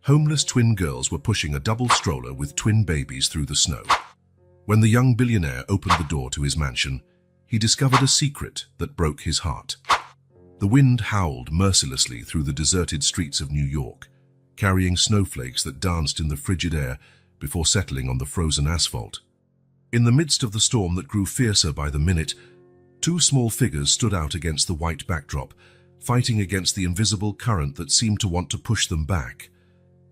Homeless twin girls were pushing a double stroller with twin babies through the snow. When the young billionaire opened the door to his mansion, he discovered a secret that broke his heart. The wind howled mercilessly through the deserted streets of New York, carrying snowflakes that danced in the frigid air before settling on the frozen asphalt. In the midst of the storm that grew fiercer by the minute, two small figures stood out against the white backdrop, fighting against the invisible current that seemed to want to push them back.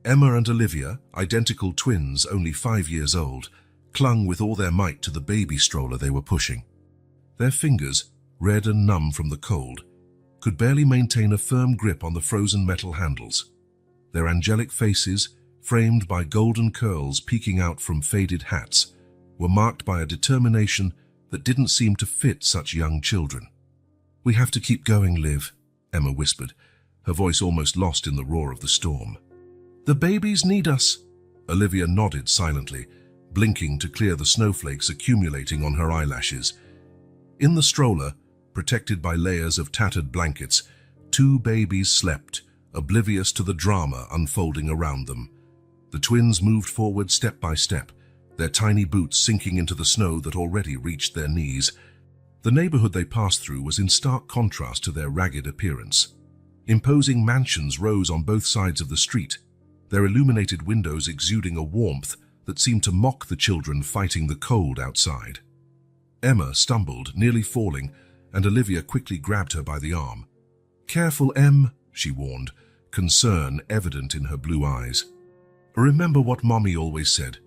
Emma and Olivia, identical twins only 5 years old, clung with all their might to the baby stroller they were pushing. Their fingers, red and numb from the cold, could barely maintain a firm grip on the frozen metal handles. Their angelic faces, framed by golden curls peeking out from faded hats, were marked by a determination that didn't seem to fit such young children. "We have to keep going, Liv," Emma whispered, her voice almost lost in the roar of the storm. "The babies need us." Olivia nodded silently, blinking to clear the snowflakes accumulating on her eyelashes. In the stroller, protected by layers of tattered blankets, two babies slept, oblivious to the drama unfolding around them. The twins moved forward step by step, their tiny boots sinking into the snow that already reached their knees. The neighborhood they passed through was in stark contrast to their ragged appearance. Imposing mansions rose on both sides of the street, their illuminated windows exuding a warmth that seemed to mock the children fighting the cold outside. Emma stumbled, nearly falling, and Olivia quickly grabbed her by the arm. "Careful, Em," she warned, concern evident in her blue eyes. "Remember what Mommy always said.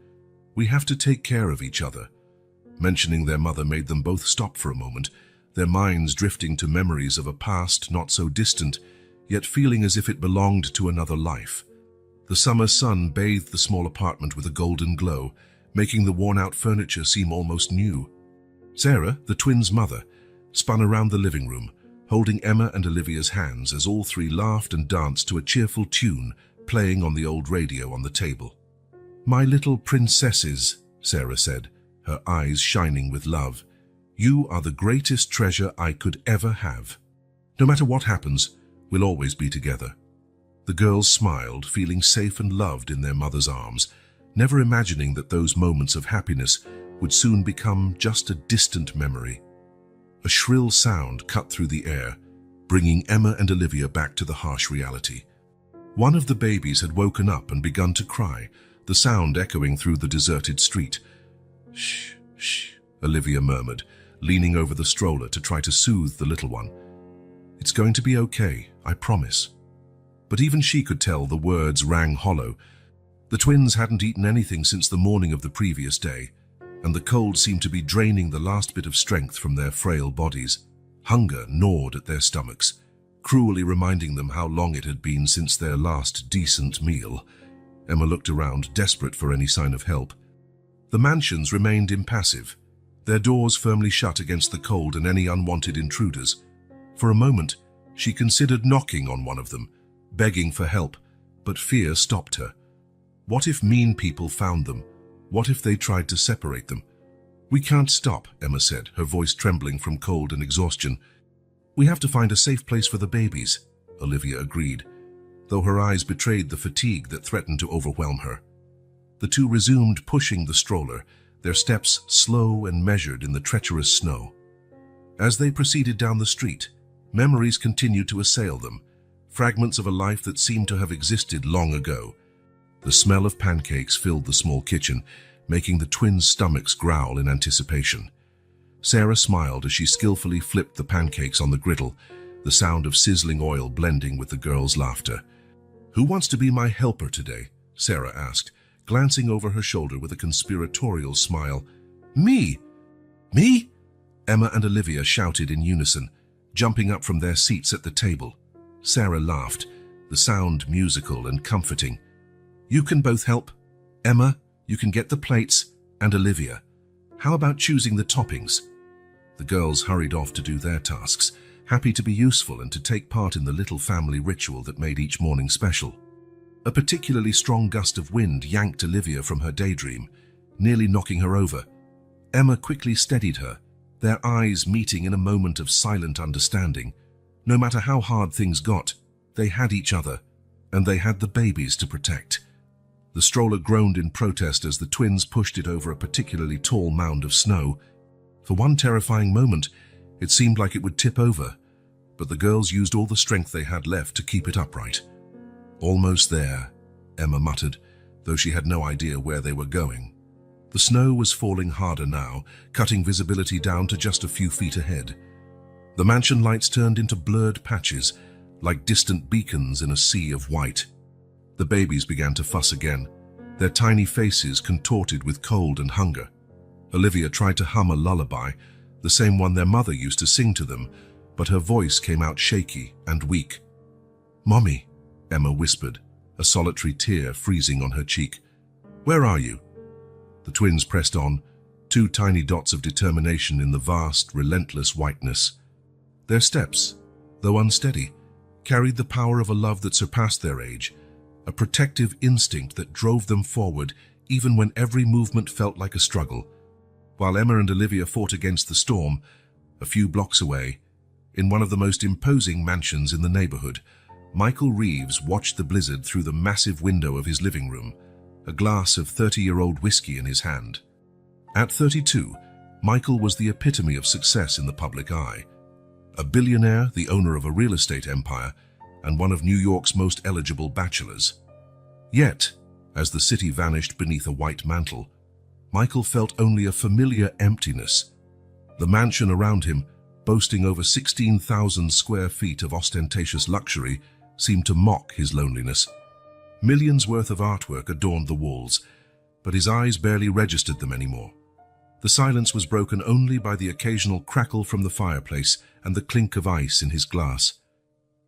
We have to take care of each other." Mentioning their mother made them both stop for a moment, their minds drifting to memories of a past not so distant, yet feeling as if it belonged to another life. The summer sun bathed the small apartment with a golden glow, making the worn-out furniture seem almost new. Sarah, the twins' mother, spun around the living room, holding Emma and Olivia's hands as all three laughed and danced to a cheerful tune playing on the old radio on the table. "My little princesses," Sarah said, her eyes shining with love. "You are the greatest treasure I could ever have. No matter what happens, we'll always be together." The girls smiled, feeling safe and loved in their mother's arms, never imagining that those moments of happiness would soon become just a distant memory. A shrill sound cut through the air, bringing Emma and Olivia back to the harsh reality. One of the babies had woken up and begun to cry, the sound echoing through the deserted street. "Shh, shh," Olivia murmured, leaning over the stroller to try to soothe the little one. "It's going to be okay, I promise." But even she could tell the words rang hollow. The twins hadn't eaten anything since the morning of the previous day, and the cold seemed to be draining the last bit of strength from their frail bodies. Hunger gnawed at their stomachs, cruelly reminding them how long it had been since their last decent meal. Emma looked around, desperate for any sign of help. The mansions remained impassive, their doors firmly shut against the cold and any unwanted intruders. For a moment, she considered knocking on one of them, begging for help, but fear stopped her. What if mean people found them? What if they tried to separate them? "We can't stop," Emma said, her voice trembling from cold and exhaustion. "We have to find a safe place for the babies," Olivia agreed, though her eyes betrayed the fatigue that threatened to overwhelm her. The two resumed pushing the stroller, their steps slow and measured in the treacherous snow. As they proceeded down the street, memories continued to assail them, fragments of a life that seemed to have existed long ago. The smell of pancakes filled the small kitchen, making the twins' stomachs growl in anticipation. Sarah smiled as she skillfully flipped the pancakes on the griddle, the sound of sizzling oil blending with the girls' laughter. "Who wants to be my helper today?" Sarah asked, glancing over her shoulder with a conspiratorial smile. "Me! Me!" Emma and Olivia shouted in unison, jumping up from their seats at the table. Sarah laughed, the sound musical and comforting. "You can both help. Emma, you can get the plates, and Olivia, how about choosing the toppings?" The girls hurried off to do their tasks, happy to be useful and to take part in the little family ritual that made each morning special. A particularly strong gust of wind yanked Olivia from her daydream, nearly knocking her over. Emma quickly steadied her, their eyes meeting in a moment of silent understanding. No matter how hard things got, they had each other, and they had the babies to protect. The stroller groaned in protest as the twins pushed it over a particularly tall mound of snow. For one terrifying moment, it seemed like it would tip over, but the girls used all the strength they had left to keep it upright. "Almost there," Emma muttered, though she had no idea where they were going. The snow was falling harder now, cutting visibility down to just a few feet ahead. The mansion lights turned into blurred patches, like distant beacons in a sea of white. The babies began to fuss again, their tiny faces contorted with cold and hunger. Olivia tried to hum a lullaby, the same one their mother used to sing to them, but her voice came out shaky and weak. "Mommy," Emma whispered, a solitary tear freezing on her cheek. "Where are you?" The twins pressed on, two tiny dots of determination in the vast, relentless whiteness. Their steps, though unsteady, carried the power of a love that surpassed their age, a protective instinct that drove them forward even when every movement felt like a struggle. While Emma and Olivia fought against the storm, a few blocks away, in one of the most imposing mansions in the neighborhood, Michael Reeves watched the blizzard through the massive window of his living room, a glass of 30-year-old whiskey in his hand. At 32, Michael was the epitome of success in the public eye. A billionaire, the owner of a real estate empire, and one of New York's most eligible bachelors. Yet, as the city vanished beneath a white mantle, Michael felt only a familiar emptiness. The mansion around him, boasting over 16,000 square feet of ostentatious luxury, seemed to mock his loneliness. Millions worth of artwork adorned the walls, but his eyes barely registered them anymore. The silence was broken only by the occasional crackle from the fireplace and the clink of ice in his glass.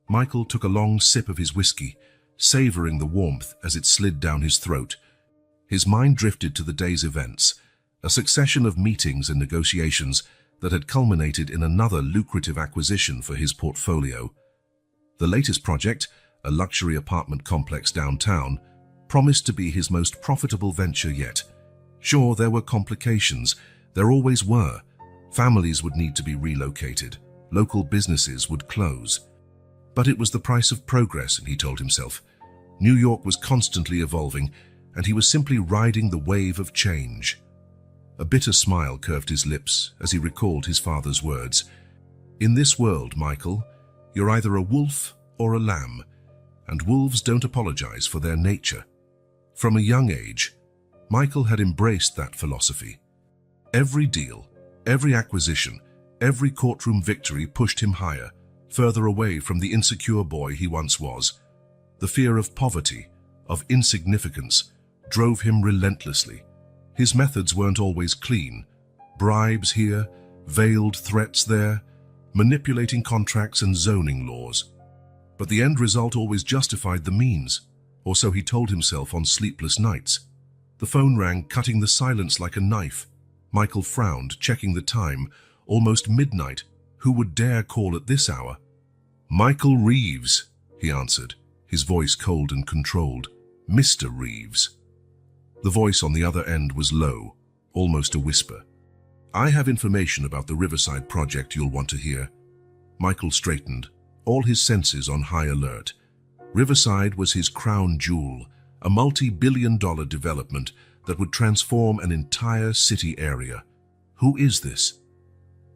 Michael took a long sip of his whiskey, savoring the warmth as it slid down his throat. His mind drifted to the day's events, a succession of meetings and negotiations that had culminated in another lucrative acquisition for his portfolio. The latest project, a luxury apartment complex downtown, promised to be his most profitable venture yet. Sure, there were complications. There always were. Families would need to be relocated. Local businesses would close. But it was the price of progress, he told himself. New York was constantly evolving, and he was simply riding the wave of change. A bitter smile curved his lips as he recalled his father's words. "In this world, Michael, you're either a wolf or a lamb, and wolves don't apologize for their nature." From a young age, Michael had embraced that philosophy. Every deal, every acquisition, every courtroom victory pushed him higher, further away from the insecure boy he once was. The fear of poverty, of insignificance, drove him relentlessly. His methods weren't always clean. Bribes here, veiled threats there, manipulating contracts and zoning laws. But the end result always justified the means, or so he told himself on sleepless nights. The phone rang, cutting the silence like a knife. Michael frowned, checking the time. Almost midnight. Who would dare call at this hour? "Michael Reeves," he answered, his voice cold and controlled. "Mr. Reeves." The voice on the other end was low, almost a whisper. "I have information about the Riverside project you'll want to hear." Michael straightened, all his senses on high alert. Riverside was his crown jewel, a multi-billion-dollar development that would transform an entire city area. Who is this?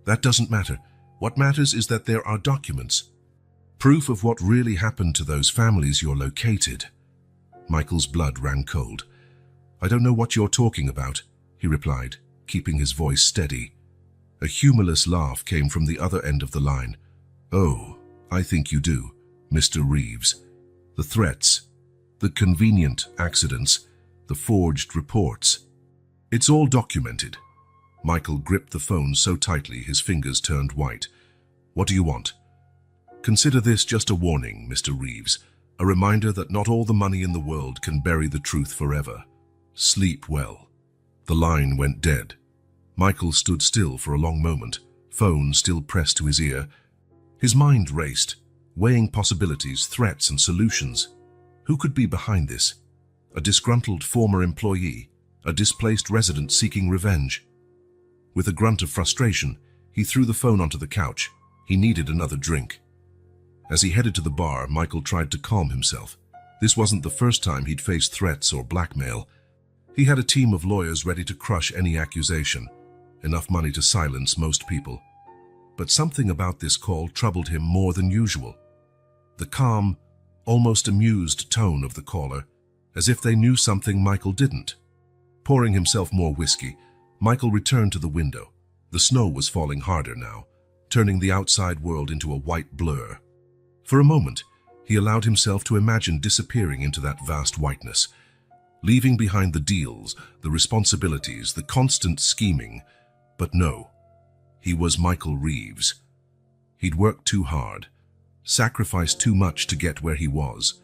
That doesn't matter. What matters is that there are documents. Proof of what really happened to those families you're located. Michael's blood ran cold. "I don't know what you're talking about," he replied, keeping his voice steady. A humorless laugh came from the other end of the line. "Oh, I think you do, Mr. Reeves. The threats, the convenient accidents, the forged reports. It's all documented." Michael gripped the phone so tightly his fingers turned white. "What do you want?" "Consider this just a warning, Mr. Reeves, a reminder that not all the money in the world can bury the truth forever. Sleep well." The line went dead. Michael stood still for a long moment, phone still pressed to his ear. His mind raced, weighing possibilities, threats, and solutions. Who could be behind this? A disgruntled former employee, a displaced resident seeking revenge. With a grunt of frustration, he threw the phone onto the couch. He needed another drink. As he headed to the bar, Michael tried to calm himself. This wasn't the first time he'd faced threats or blackmail. He had a team of lawyers ready to crush any accusation, enough money to silence most people. But something about this call troubled him more than usual. The calm, almost amused tone of the caller, as if they knew something Michael didn't. Pouring himself more whiskey, Michael returned to the window. The snow was falling harder now, turning the outside world into a white blur. For a moment, he allowed himself to imagine disappearing into that vast whiteness, leaving behind the deals, the responsibilities, the constant scheming. But no, he was Michael Reeves. He'd worked too hard, sacrificed too much to get where he was.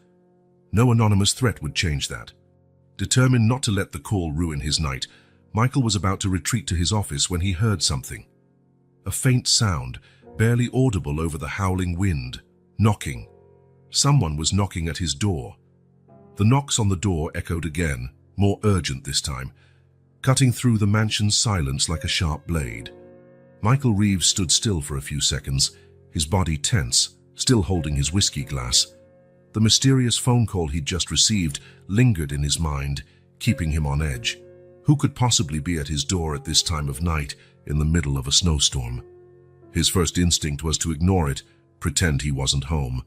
No anonymous threat would change that. Determined not to let the call ruin his night, Michael was about to retreat to his office when he heard something. A faint sound, barely audible over the howling wind. Knocking. Someone was knocking at his door. The knocks on the door echoed again, more urgent this time, cutting through the mansion's silence like a sharp blade. Michael Reeves stood still for a few seconds, his body tense, still holding his whiskey glass. The mysterious phone call he'd just received lingered in his mind, keeping him on edge. Who could possibly be at his door at this time of night, in the middle of a snowstorm? His first instinct was to ignore it, pretend he wasn't home.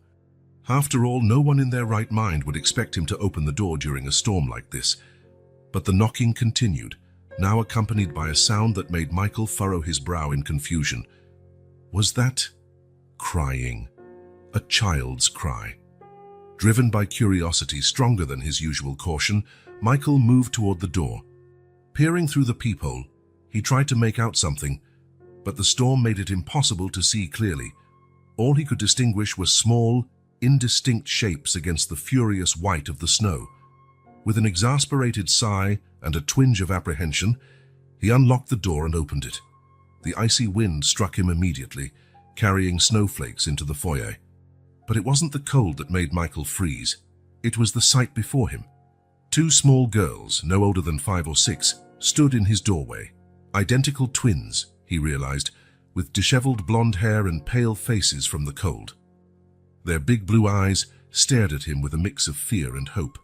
After all, no one in their right mind would expect him to open the door during a storm like this. But the knocking continued, now accompanied by a sound that made Michael furrow his brow in confusion. Was that crying? A child's cry. Driven by curiosity stronger than his usual caution, Michael moved toward the door. Peering through the peephole, he tried to make out something, but the storm made it impossible to see clearly. All he could distinguish were small, indistinct shapes against the furious white of the snow. With an exasperated sigh and a twinge of apprehension, he unlocked the door and opened it. The icy wind struck him immediately, carrying snowflakes into the foyer. But it wasn't the cold that made Michael freeze. It was the sight before him. Two small girls, no older than 5 or 6, stood in his doorway. Identical twins, he realized, with disheveled blonde hair and pale faces from the cold. Their big blue eyes stared at him with a mix of fear and hope,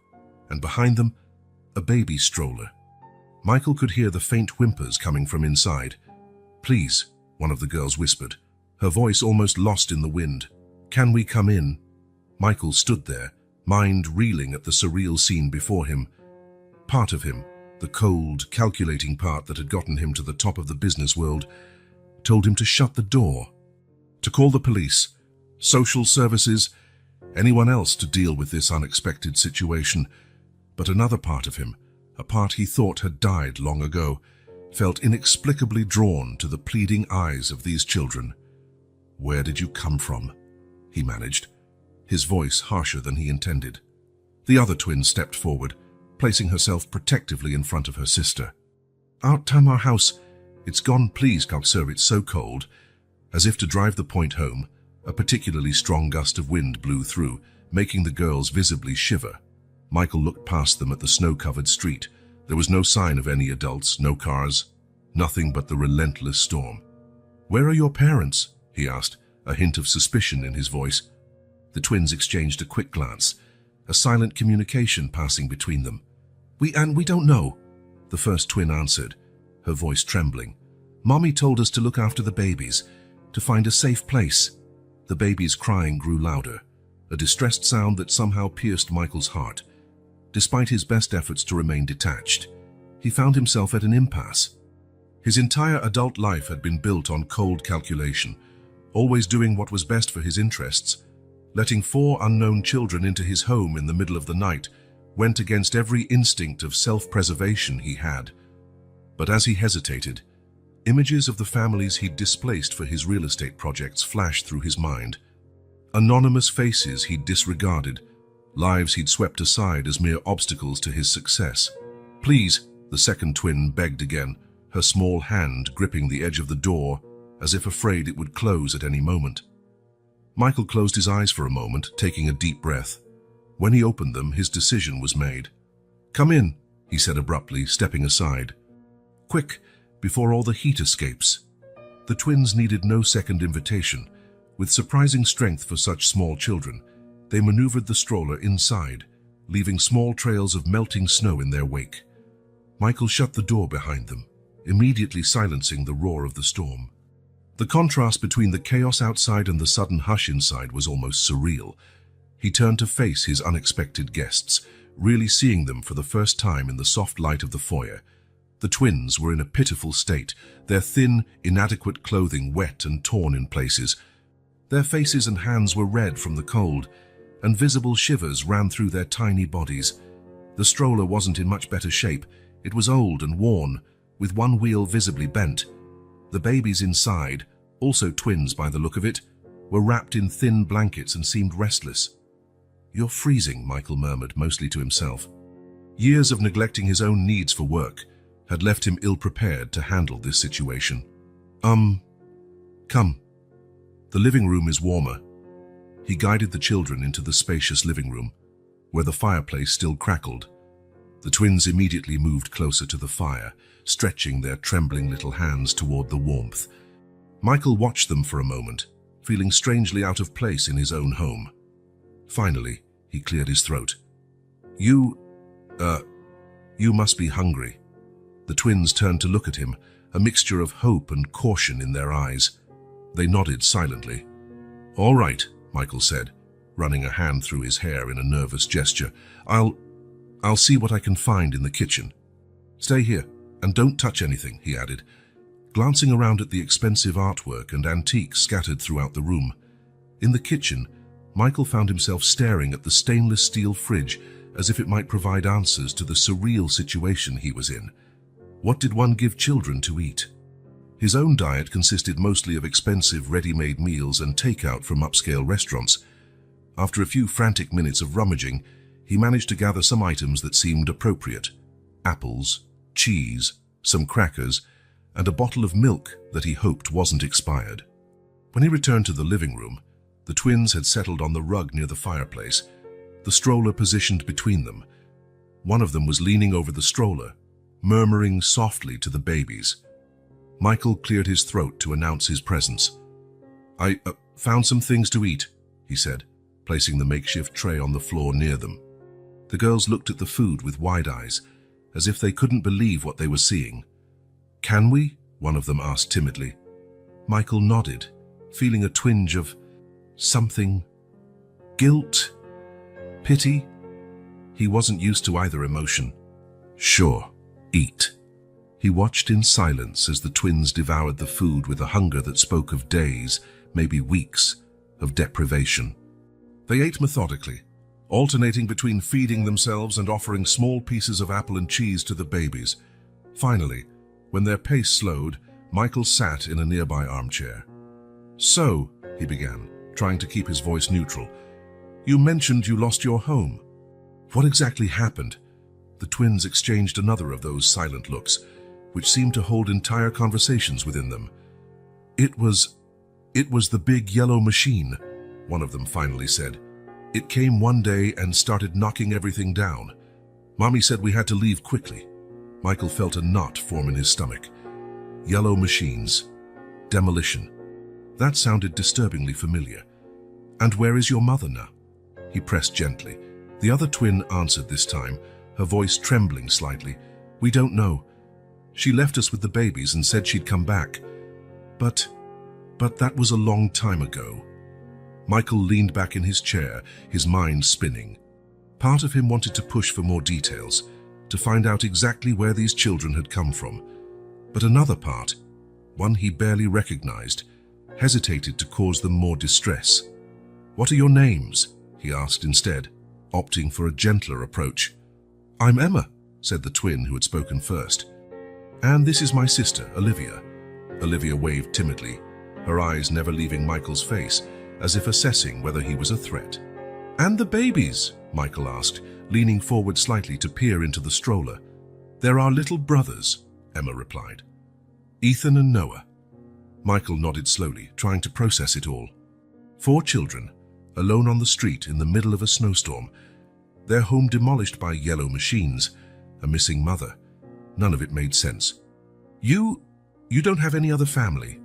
and behind them, a baby stroller. Michael could hear the faint whimpers coming from inside. "Please," one of the girls whispered, her voice almost lost in the wind. "Can we come in?" Michael stood there, mind reeling at the surreal scene before him. Part of him, the cold, calculating part that had gotten him to the top of the business world, told him to shut the door, to call the police, social services, anyone else to deal with this unexpected situation. But another part of him, a part he thought had died long ago, felt inexplicably drawn to the pleading eyes of these children. "Where did you come from?" he managed, his voice harsher than he intended. The other twin stepped forward, placing herself protectively in front of her sister. "Out time our house. It's gone, please, sir, it's so cold." As if to drive the point home, a particularly strong gust of wind blew through, making the girls visibly shiver. Michael looked past them at the snow-covered street. There was no sign of any adults, no cars, nothing but the relentless storm. "Where are your parents?" he asked, a hint of suspicion in his voice. The twins exchanged a quick glance, a silent communication passing between them. We don't know," the first twin answered, her voice trembling. "Mommy told us to look after the babies, to find a safe place." The baby's crying grew louder, a distressed sound that somehow pierced Michael's heart. Despite his best efforts to remain detached, he found himself at an impasse. His entire adult life had been built on cold calculation, always doing what was best for his interests. Letting 4 unknown children into his home in the middle of the night went against every instinct of self-preservation he had. But as he hesitated, images of the families he'd displaced for his real estate projects flashed through his mind. Anonymous faces he'd disregarded, lives he'd swept aside as mere obstacles to his success. "Please," the second twin begged again, her small hand gripping the edge of the door as if afraid it would close at any moment. Michael closed his eyes for a moment, taking a deep breath. When he opened them, his decision was made. "Come in," he said abruptly, stepping aside. "Quick, before all the heat escapes." The twins needed no second invitation. With surprising strength for such small children, they maneuvered the stroller inside, leaving small trails of melting snow in their wake. Michael shut the door behind them, immediately silencing the roar of the storm. The contrast between the chaos outside and the sudden hush inside was almost surreal. He turned to face his unexpected guests, really seeing them for the first time in the soft light of the foyer. The twins were in a pitiful state, their thin, inadequate clothing wet and torn in places. Their faces and hands were red from the cold, and visible shivers ran through their tiny bodies. The stroller wasn't in much better shape. It was old and worn, with one wheel visibly bent. The babies inside, also twins by the look of it, were wrapped in thin blankets and seemed restless. "You're freezing," Michael murmured, mostly to himself. Years of neglecting his own needs for work had left him ill-prepared to handle this situation. Come. The living room is warmer." He guided the children into the spacious living room, where the fireplace still crackled. The twins immediately moved closer to the fire, stretching their trembling little hands toward the warmth. Michael watched them for a moment, feeling strangely out of place in his own home. Finally, he cleared his throat. You must be hungry." The twins turned to look at him, a mixture of hope and caution in their eyes. They nodded silently. "All right," Michael said, running a hand through his hair in a nervous gesture. I'll see what I can find in the kitchen. Stay here, and don't touch anything," he added, glancing around at the expensive artwork and antiques scattered throughout the room. In the kitchen, Michael found himself staring at the stainless steel fridge as if it might provide answers to the surreal situation he was in. What did one give children to eat? His own diet consisted mostly of expensive ready-made meals and takeout from upscale restaurants. After a few frantic minutes of rummaging, he managed to gather some items that seemed appropriate: apples, cheese, some crackers, and a bottle of milk that he hoped wasn't expired. When he returned to the living room, the twins had settled on the rug near the fireplace, the stroller positioned between them. One of them was leaning over the stroller, murmuring softly to the babies. Michael cleared his throat to announce his presence. "I found some things to eat," he said, placing the makeshift tray on the floor near them. The girls looked at the food with wide eyes, as if they couldn't believe what they were seeing. "Can we?" one of them asked timidly. Michael nodded, feeling a twinge of something. Guilt? Pity? He wasn't used to either emotion. "Sure, eat." He watched in silence as the twins devoured the food with a hunger that spoke of days, maybe weeks, of deprivation. They ate methodically, alternating between feeding themselves and offering small pieces of apple and cheese to the babies. Finally, when their pace slowed, Michael sat in a nearby armchair. "So," he began, trying to keep his voice neutral, "you mentioned you lost your home. What exactly happened?" The twins exchanged another of those silent looks, which seemed to hold entire conversations within them. It was the big yellow machine," one of them finally said. "It came one day and started knocking everything down. Mommy said we had to leave quickly." Michael felt a knot form in his stomach. Yellow machines. Demolition. That sounded disturbingly familiar. "And where is your mother now?" He pressed gently. The other twin answered this time, her voice trembling slightly. "We don't know. She left us with the babies and said she'd come back. But that was a long time ago." Michael leaned back in his chair, his mind spinning. Part of him wanted to push for more details, to find out exactly where these children had come from. But another part, one he barely recognized, hesitated to cause them more distress. "What are your names?" he asked instead, opting for a gentler approach. "I'm Emma," said the twin who had spoken first. "And this is my sister, Olivia." Olivia waved timidly, her eyes never leaving Michael's face, as if assessing whether he was a threat. "And the babies?" Michael asked, leaning forward slightly to peer into the stroller. "They're our little brothers," Emma replied. "Ethan and Noah." Michael nodded slowly, trying to process it all. 4 children, alone on the street in the middle of a snowstorm. Their home demolished by yellow machines, a missing mother. None of it made sense. You don't have any other family?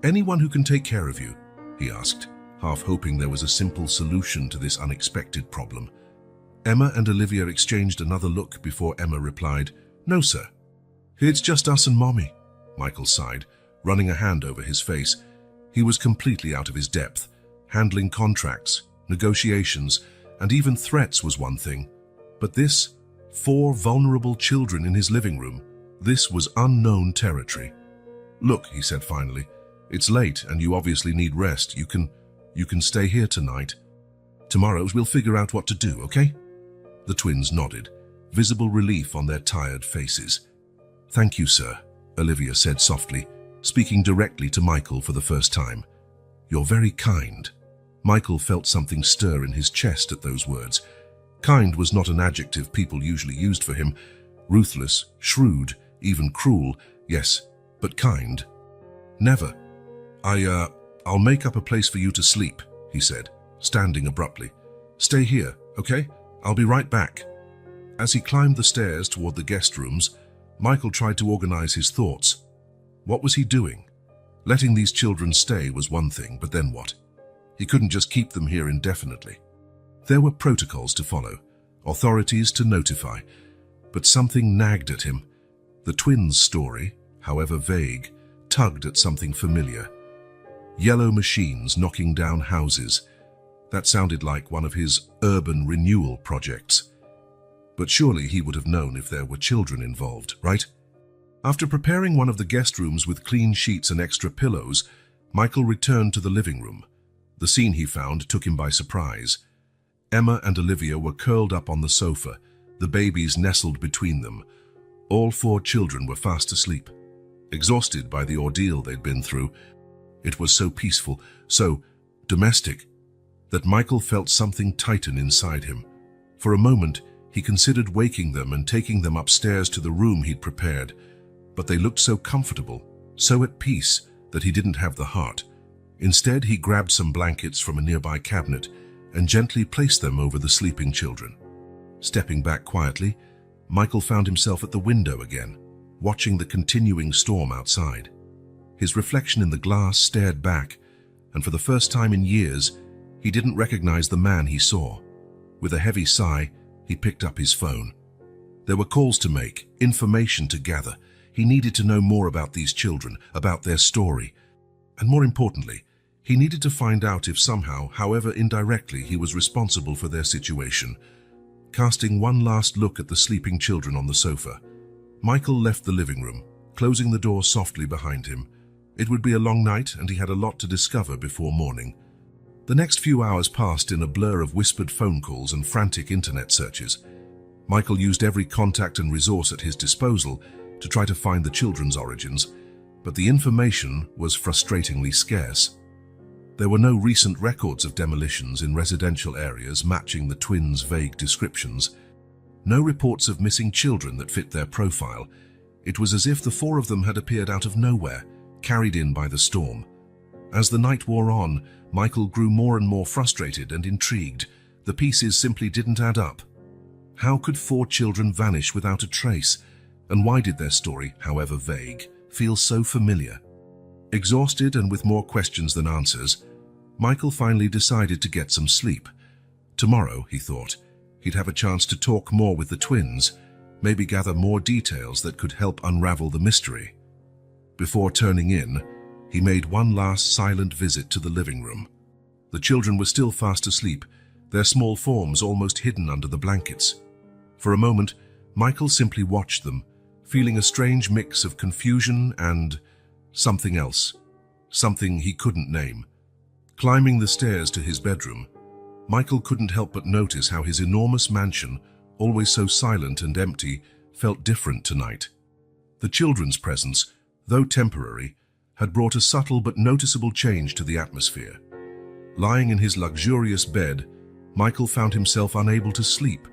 Anyone who can take care of you?" he asked, half hoping there was a simple solution to this unexpected problem. Emma and Olivia exchanged another look before Emma replied, "No, sir. It's just us and Mommy." Michael sighed, running a hand over his face. He was completely out of his depth. Handling contracts, negotiations, and even threats was one thing. But this, 4 vulnerable children in his living room, this was unknown territory. "Look," he said finally, "it's late and you obviously need rest. You can stay here tonight. Tomorrow we'll figure out what to do, okay?" The twins nodded, visible relief on their tired faces. "Thank you, sir," Olivia said softly, speaking directly to Michael for the first time. "You're very kind." Michael felt something stir in his chest at those words. Kind was not an adjective people usually used for him. Ruthless, shrewd, even cruel, yes, but kind. "Never. I'll make up a place for you to sleep," he said, standing abruptly. "Stay here, okay? I'll be right back." As he climbed the stairs toward the guest rooms, Michael tried to organize his thoughts. What was he doing? Letting these children stay was one thing, but then what? He couldn't just keep them here indefinitely. There were protocols to follow, authorities to notify, but something nagged at him. The twins' story, however vague, tugged at something familiar. Yellow machines knocking down houses. That sounded like one of his urban renewal projects. But surely he would have known if there were children involved, right? After preparing one of the guest rooms with clean sheets and extra pillows, Michael returned to the living room. The scene he found took him by surprise. Emma and Olivia were curled up on the sofa, the babies nestled between them. All 4 children were fast asleep, exhausted by the ordeal they'd been through. It was so peaceful, so domestic, that Michael felt something tighten inside him. For a moment, he considered waking them and taking them upstairs to the room he'd prepared, but they looked so comfortable, so at peace, that he didn't have the heart. Instead, he grabbed some blankets from a nearby cabinet and gently placed them over the sleeping children. Stepping back quietly, Michael found himself at the window again, watching the continuing storm outside. His reflection in the glass stared back, and for the first time in years, he didn't recognize the man he saw. With a heavy sigh, he picked up his phone. There were calls to make, information to gather. He needed to know more about these children, about their story. And more importantly, he needed to find out if somehow, however indirectly, he was responsible for their situation. Casting one last look at the sleeping children on the sofa, Michael left the living room, closing the door softly behind him. It would be a long night, and he had a lot to discover before morning. The next few hours passed in a blur of whispered phone calls and frantic internet searches. Michael used every contact and resource at his disposal to try to find the children's origins, but the information was frustratingly scarce. There were no recent records of demolitions in residential areas matching the twins' vague descriptions. No reports of missing children that fit their profile. It was as if the 4 of them had appeared out of nowhere, carried in by the storm. As the night wore on, Michael grew more and more frustrated and intrigued. The pieces simply didn't add up. How could 4 children vanish without a trace? And why did their story, however vague, feel so familiar? Exhausted and with more questions than answers, Michael finally decided to get some sleep. Tomorrow, he thought, he'd have a chance to talk more with the twins, maybe gather more details that could help unravel the mystery. Before turning in, he made one last silent visit to the living room. The children were still fast asleep, their small forms almost hidden under the blankets. For a moment, Michael simply watched them, feeling a strange mix of confusion and something else, something he couldn't name. Climbing the stairs to his bedroom, Michael couldn't help but notice how his enormous mansion, always so silent and empty, felt different tonight. The children's presence, though temporary, had brought a subtle but noticeable change to the atmosphere. Lying in his luxurious bed, Michael found himself unable to sleep.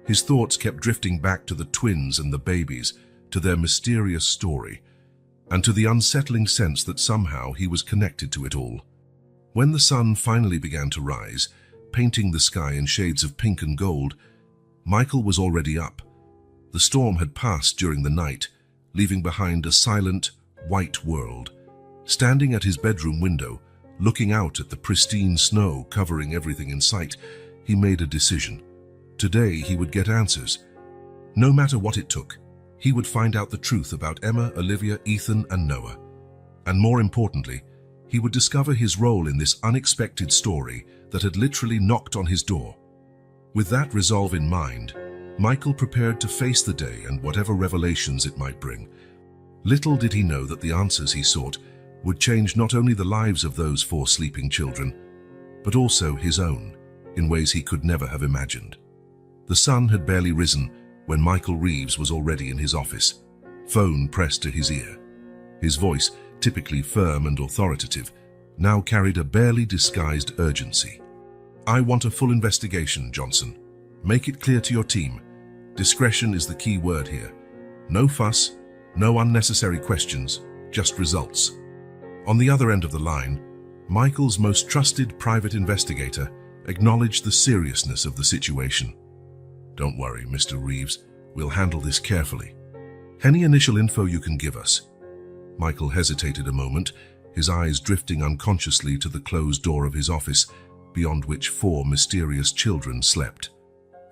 His thoughts kept drifting back to the twins and the babies, to their mysterious story, and to the unsettling sense that somehow he was connected to it all. When the sun finally began to rise, painting the sky in shades of pink and gold, Michael was already up. The storm had passed during the night, leaving behind a silent, white world. Standing at his bedroom window, looking out at the pristine snow covering everything in sight, he made a decision. Today he would get answers. No matter what it took, he would find out the truth about Emma, Olivia, Ethan, and Noah. And more importantly, he would discover his role in this unexpected story that had literally knocked on his door. With that resolve in mind, Michael prepared to face the day and whatever revelations it might bring. Little did he know that the answers he sought would change not only the lives of those 4 sleeping children, but also his own, in ways he could never have imagined. The sun had barely risen when Michael Reeves was already in his office, phone pressed to his ear. His voice, typically firm and authoritative, now carried a barely disguised urgency. "I want a full investigation, Johnson. Make it clear to your team. Discretion is the key word here. No fuss, no unnecessary questions, just results." On the other end of the line, Michael's most trusted private investigator acknowledged the seriousness of the situation. "Don't worry, Mr. Reeves. We'll handle this carefully. Any initial info you can give us?" Michael hesitated a moment, his eyes drifting unconsciously to the closed door of his office, beyond which 4 mysterious children slept.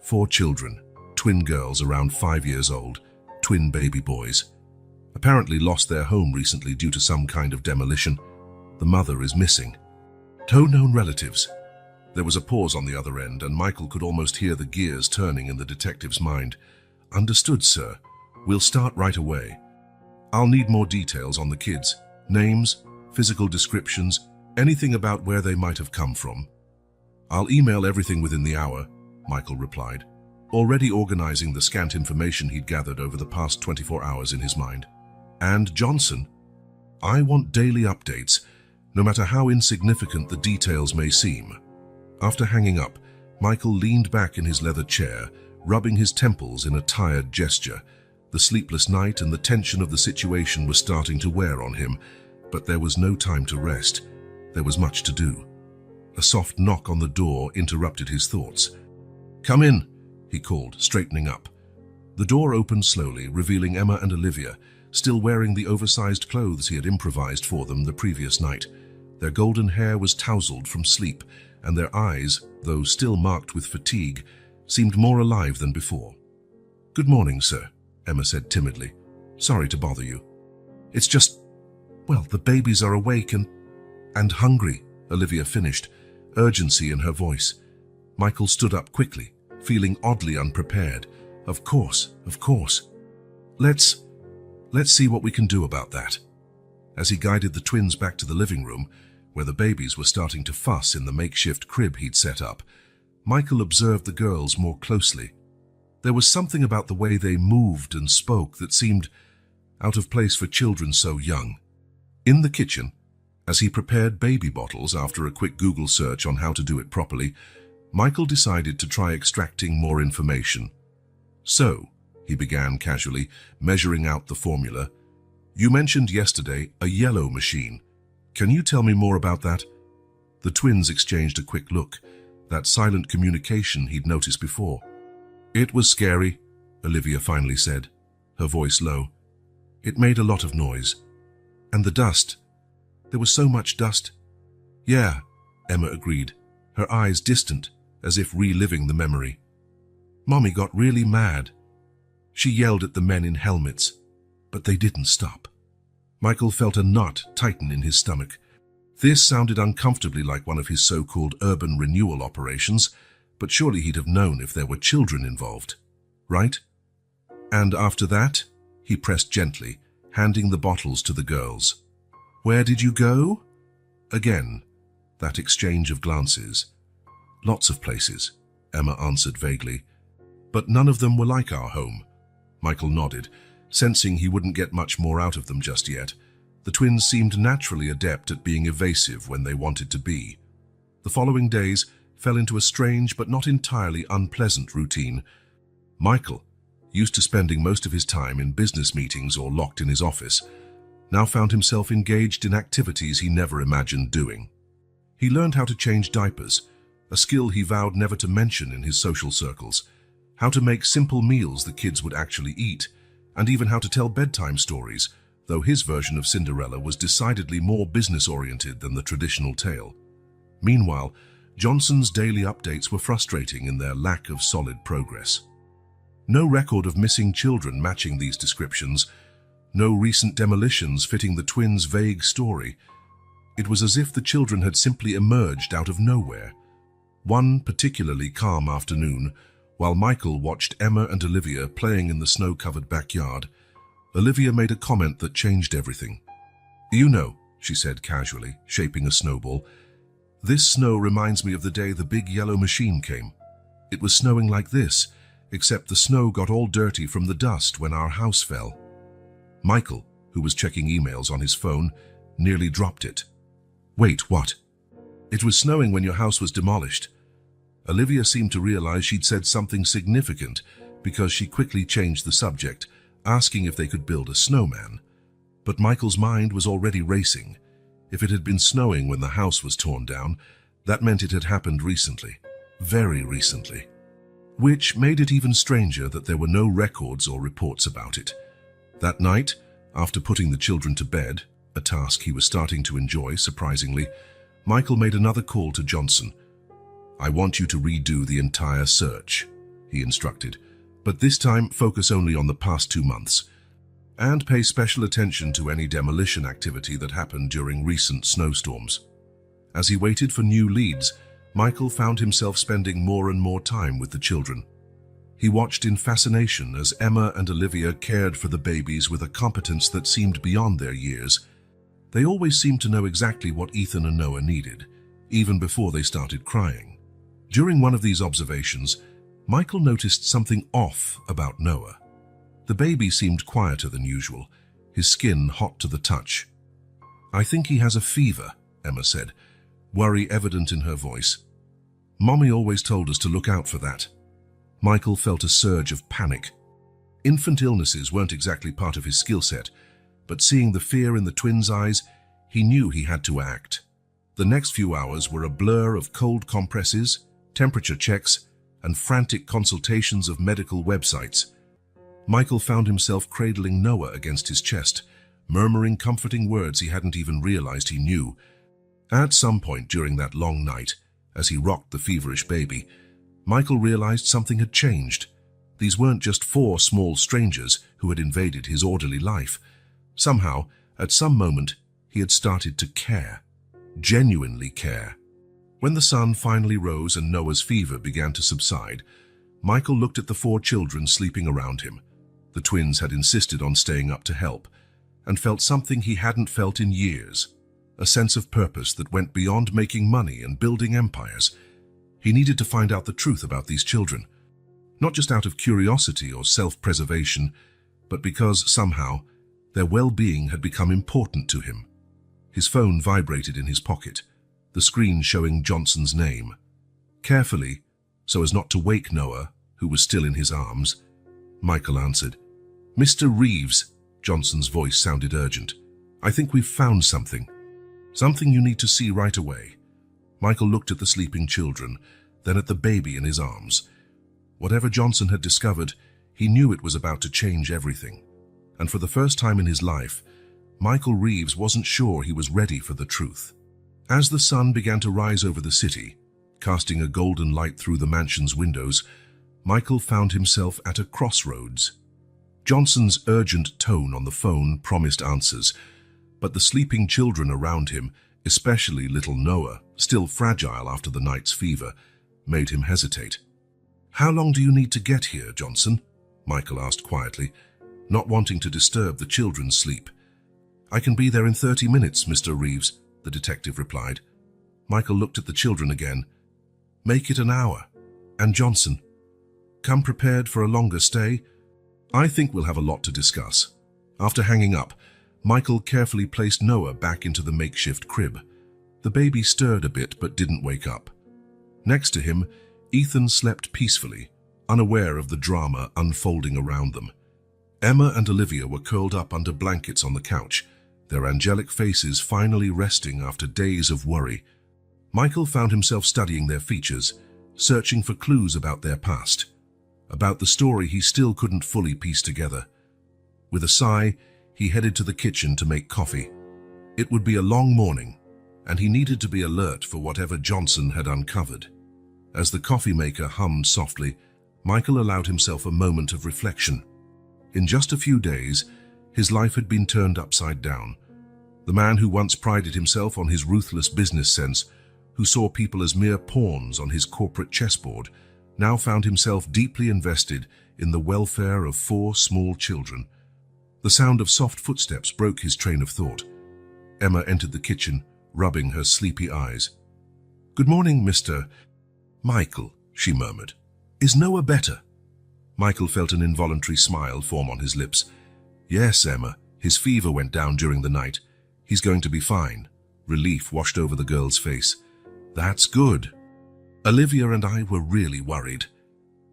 4 children, twin girls around 5 years old, twin baby boys. Apparently lost their home recently due to some kind of demolition. The mother is missing. No known relatives. There was a pause on the other end, and Michael could almost hear the gears turning in the detective's mind. "Understood, sir. We'll start right away. I'll need more details on the kids. Names, physical descriptions, anything about where they might have come from." "I'll email everything within the hour," Michael replied, already organizing the scant information he'd gathered over the past 24 hours in his mind. "And Johnson, I want daily updates, no matter how insignificant the details may seem." After hanging up, Michael leaned back in his leather chair, rubbing his temples in a tired gesture. The sleepless night and the tension of the situation were starting to wear on him, but there was no time to rest. There was much to do. A soft knock on the door interrupted his thoughts. "Come in," he called, straightening up. The door opened slowly, revealing Emma and Olivia, still wearing the oversized clothes he had improvised for them the previous night. Their golden hair was tousled from sleep, and their eyes, though still marked with fatigue, seemed more alive than before. "Good morning, sir," Emma said timidly. "Sorry to bother you." "It's just, well, the babies are awake and hungry," Olivia finished, urgency in her voice. Michael stood up quickly, feeling oddly unprepared. Of course. Let's see what we can do about that." As he guided the twins back to the living room, where the babies were starting to fuss in the makeshift crib he'd set up, Michael observed the girls more closely. There was something about the way they moved and spoke that seemed out of place for children so young. In the kitchen, as he prepared baby bottles after a quick Google search on how to do it properly, Michael decided to try extracting more information. "So," he began casually, measuring out the formula, "you mentioned yesterday a yellow machine. Can you tell me more about that?" The twins exchanged a quick look, that silent communication he'd noticed before. "It was scary," Olivia finally said, her voice low. "It made a lot of noise. And the dust. There was so much dust." "Yeah," Emma agreed, her eyes distant, as if reliving the memory. "Mommy got really mad. She yelled at the men in helmets, but they didn't stop." Michael felt a knot tighten in his stomach. This sounded uncomfortably like one of his so-called urban renewal operations, but surely he'd have known if there were children involved, right? "And after that?" he pressed gently, handing the bottles to the girls. "Where did you go?" Again, that exchange of glances. "Lots of places," Emma answered vaguely. "But none of them were like our home." Michael nodded, sensing he wouldn't get much more out of them just yet. The twins seemed naturally adept at being evasive when they wanted to be. The following days fell into a strange but not entirely unpleasant routine. Michael, used to spending most of his time in business meetings or locked in his office, now found himself engaged in activities he never imagined doing. He learned how to change diapers, a skill he vowed never to mention in his social circles, how to make simple meals the kids would actually eat, and even how to tell bedtime stories, though his version of Cinderella was decidedly more business-oriented than the traditional tale. Meanwhile, Johnson's daily updates were frustrating in their lack of solid progress. No record of missing children matching these descriptions, no recent demolitions fitting the twins' vague story. It was as if the children had simply emerged out of nowhere. One particularly calm afternoon, while Michael watched Emma and Olivia playing in the snow-covered backyard, Olivia made a comment that changed everything. "You know," she said casually, shaping a snowball, "this snow reminds me of the day the big yellow machine came. It was snowing like this, except the snow got all dirty from the dust when our house fell." Michael, who was checking emails on his phone, nearly dropped it. "Wait, what?" "It was snowing when your house was demolished." Olivia seemed to realize she'd said something significant because she quickly changed the subject, asking if they could build a snowman. But Michael's mind was already racing. If it had been snowing when the house was torn down, that meant it had happened recently, very recently. Which made it even stranger that there were no records or reports about it. That night, after putting the children to bed, a task he was starting to enjoy, surprisingly, Michael made another call to Johnson. "I want you to redo the entire search," he instructed, "but this time focus only on the past 2 months. And pay special attention to any demolition activity that happened during recent snowstorms." As he waited for new leads, Michael found himself spending more and more time with the children. He watched in fascination as Emma and Olivia cared for the babies with a competence that seemed beyond their years. They always seemed to know exactly what Ethan and Noah needed, even before they started crying. During one of these observations, Michael noticed something off about Noah. The baby seemed quieter than usual, his skin hot to the touch. "I think he has a fever," Emma said, worry evident in her voice. "Mommy always told us to look out for that." Michael felt a surge of panic. Infant illnesses weren't exactly part of his skill set, but seeing the fear in the twins' eyes, he knew he had to act. The next few hours were a blur of cold compresses, temperature checks, and frantic consultations of medical websites. Michael found himself cradling Noah against his chest, murmuring comforting words he hadn't even realized he knew. At some point during that long night, as he rocked the feverish baby, Michael realized something had changed. These weren't just 4 small strangers who had invaded his orderly life. Somehow, at some moment, he had started to care. Genuinely care. When the sun finally rose and Noah's fever began to subside, Michael looked at the 4 children sleeping around him. The twins had insisted on staying up to help, and felt something he hadn't felt in years, a sense of purpose that went beyond making money and building empires. He needed to find out the truth about these children, not just out of curiosity or self-preservation, but because, somehow, their well-being had become important to him. His phone vibrated in his pocket, the screen showing Johnson's name. Carefully, so as not to wake Noah, who was still in his arms, Michael answered. "Mr. Reeves," Johnson's voice sounded urgent. "I think we've found something. Something you need to see right away." Michael looked at the sleeping children, then at the baby in his arms. Whatever Johnson had discovered, he knew it was about to change everything. And for the first time in his life, Michael Reeves wasn't sure he was ready for the truth. As the sun began to rise over the city, casting a golden light through the mansion's windows, Michael found himself at a crossroads. Johnson's urgent tone on the phone promised answers, but the sleeping children around him, especially little Noah, still fragile after the night's fever, made him hesitate. "How long do you need to get here, Johnson?" Michael asked quietly, not wanting to disturb the children's sleep. "I can be there in 30 minutes, Mr. Reeves," the detective replied. Michael looked at the children again. "Make it an hour. And Johnson, come prepared for a longer stay. I think we'll have a lot to discuss." After hanging up, Michael carefully placed Noah back into the makeshift crib. The baby stirred a bit but didn't wake up. Next to him, Ethan slept peacefully, unaware of the drama unfolding around them. Emma and Olivia were curled up under blankets on the couch, their angelic faces finally resting after days of worry. Michael found himself studying their features, searching for clues about their past, about the story he still couldn't fully piece together. With a sigh, he headed to the kitchen to make coffee. It would be a long morning, and he needed to be alert for whatever Johnson had uncovered. As the coffee maker hummed softly, Michael allowed himself a moment of reflection. In just a few days, his life had been turned upside down. The man who once prided himself on his ruthless business sense, who saw people as mere pawns on his corporate chessboard, now found himself deeply invested in the welfare of 4 small children. The sound of soft footsteps broke his train of thought. Emma entered the kitchen, rubbing her sleepy eyes. "Good morning, Mr. Michael," she murmured. "Is Noah better?" Michael felt an involuntary smile form on his lips. "Yes, Emma. His fever went down during the night. He's going to be fine." Relief washed over the girl's face. "That's good." Olivia and I were really worried.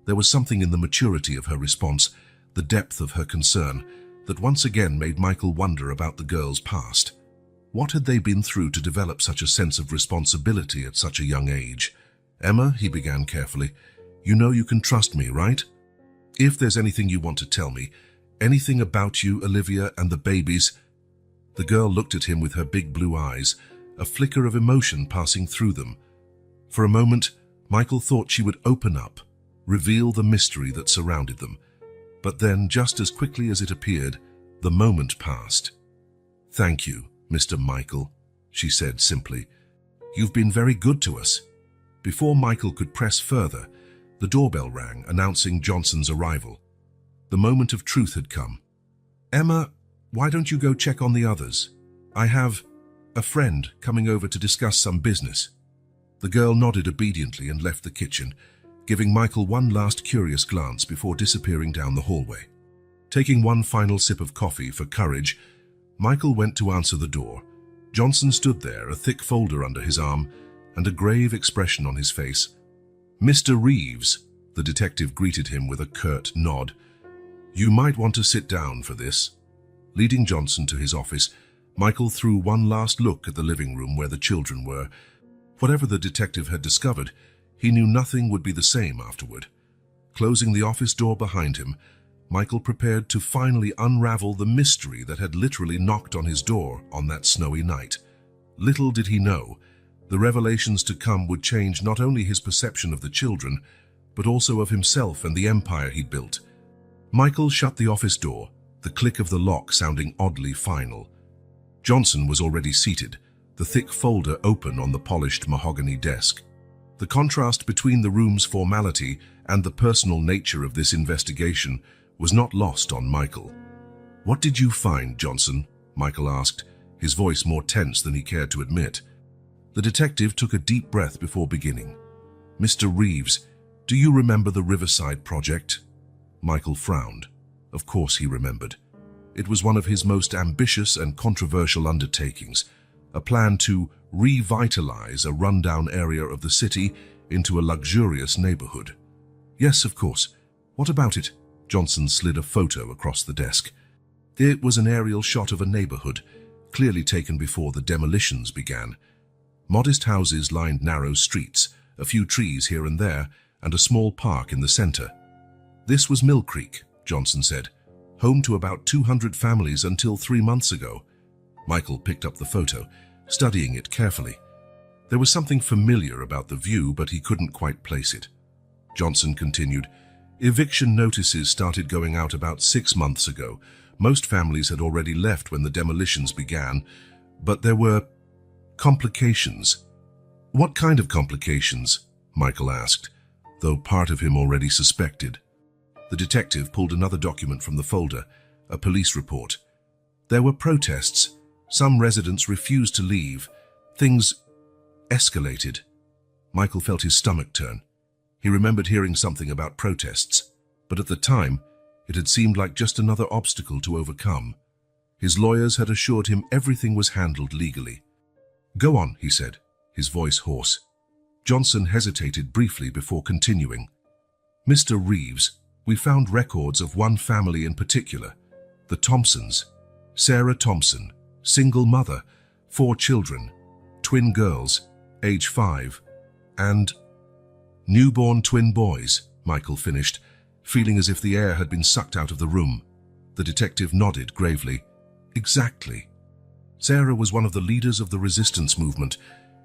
There was something in the maturity of her response, the depth of her concern, that once again made Michael wonder about the girl's past. What had they been through to develop such a sense of responsibility at such a young age? "Emma," he began carefully, "you know you can trust me, right? If there's anything you want to tell me, anything about you, Olivia, and the babies." The girl looked at him with her big blue eyes, a flicker of emotion passing through them. For a moment, Michael thought she would open up, reveal the mystery that surrounded them. But then, just as quickly as it appeared, the moment passed. "Thank you, Mr. Michael," she said simply. "You've been very good to us." Before Michael could press further, the doorbell rang, announcing Johnson's arrival. The moment of truth had come. "Emma, why don't you go check on the others? I have a friend coming over to discuss some business." The girl nodded obediently and left the kitchen, giving Michael one last curious glance before disappearing down the hallway. Taking one final sip of coffee for courage, Michael went to answer the door. Johnson stood there, a thick folder under his arm and a grave expression on his face. "Mr. Reeves," the detective greeted him with a curt nod. "You might want to sit down for this." Leading Johnson to his office, Michael threw one last look at the living room where the children were. Whatever the detective had discovered, he knew nothing would be the same afterward. Closing the office door behind him, Michael prepared to finally unravel the mystery that had literally knocked on his door on that snowy night. Little did he know, the revelations to come would change not only his perception of the children, but also of himself and the empire he'd built. Michael shut the office door, the click of the lock sounding oddly final. Johnson was already seated, the thick folder open on the polished mahogany desk. The contrast between the room's formality and the personal nature of this investigation was not lost on Michael. "What did you find, Johnson?" Michael asked, his voice more tense than he cared to admit. The detective took a deep breath before beginning. "Mr. Reeves, do you remember the Riverside project?" Michael frowned. Of course he remembered. It was one of his most ambitious and controversial undertakings, a plan to revitalize a rundown area of the city into a luxurious neighborhood. "Yes, of course. What about it?" Johnson slid a photo across the desk. It was an aerial shot of a neighborhood, clearly taken before the demolitions began. Modest houses lined narrow streets, a few trees here and there, and a small park in the center. "This was Mill Creek," Johnson said, "home to about 200 families until 3 months ago." Michael picked up the photo, studying it carefully. There was something familiar about the view, but he couldn't quite place it. Johnson continued, "Eviction notices started going out about 6 months ago. Most families had already left when the demolitions began, but there were complications." "What kind of complications?" Michael asked, though part of him already suspected. The detective pulled another document from the folder, a police report. There were protests. Some residents refused to leave. Things escalated. Michael felt his stomach turn. He remembered hearing something about protests, but at the time, it had seemed like just another obstacle to overcome. His lawyers had assured him everything was handled legally. "Go on," he said, his voice hoarse. Johnson hesitated briefly before continuing. "Mr. Reeves, we found records of one family in particular, the Thompsons. Sarah Thompson, single mother, 4 children, twin girls, age 5, and newborn twin boys," Michael finished, feeling as if the air had been sucked out of the room. The detective nodded gravely. "Exactly." Sarah was one of the leaders of the resistance movement.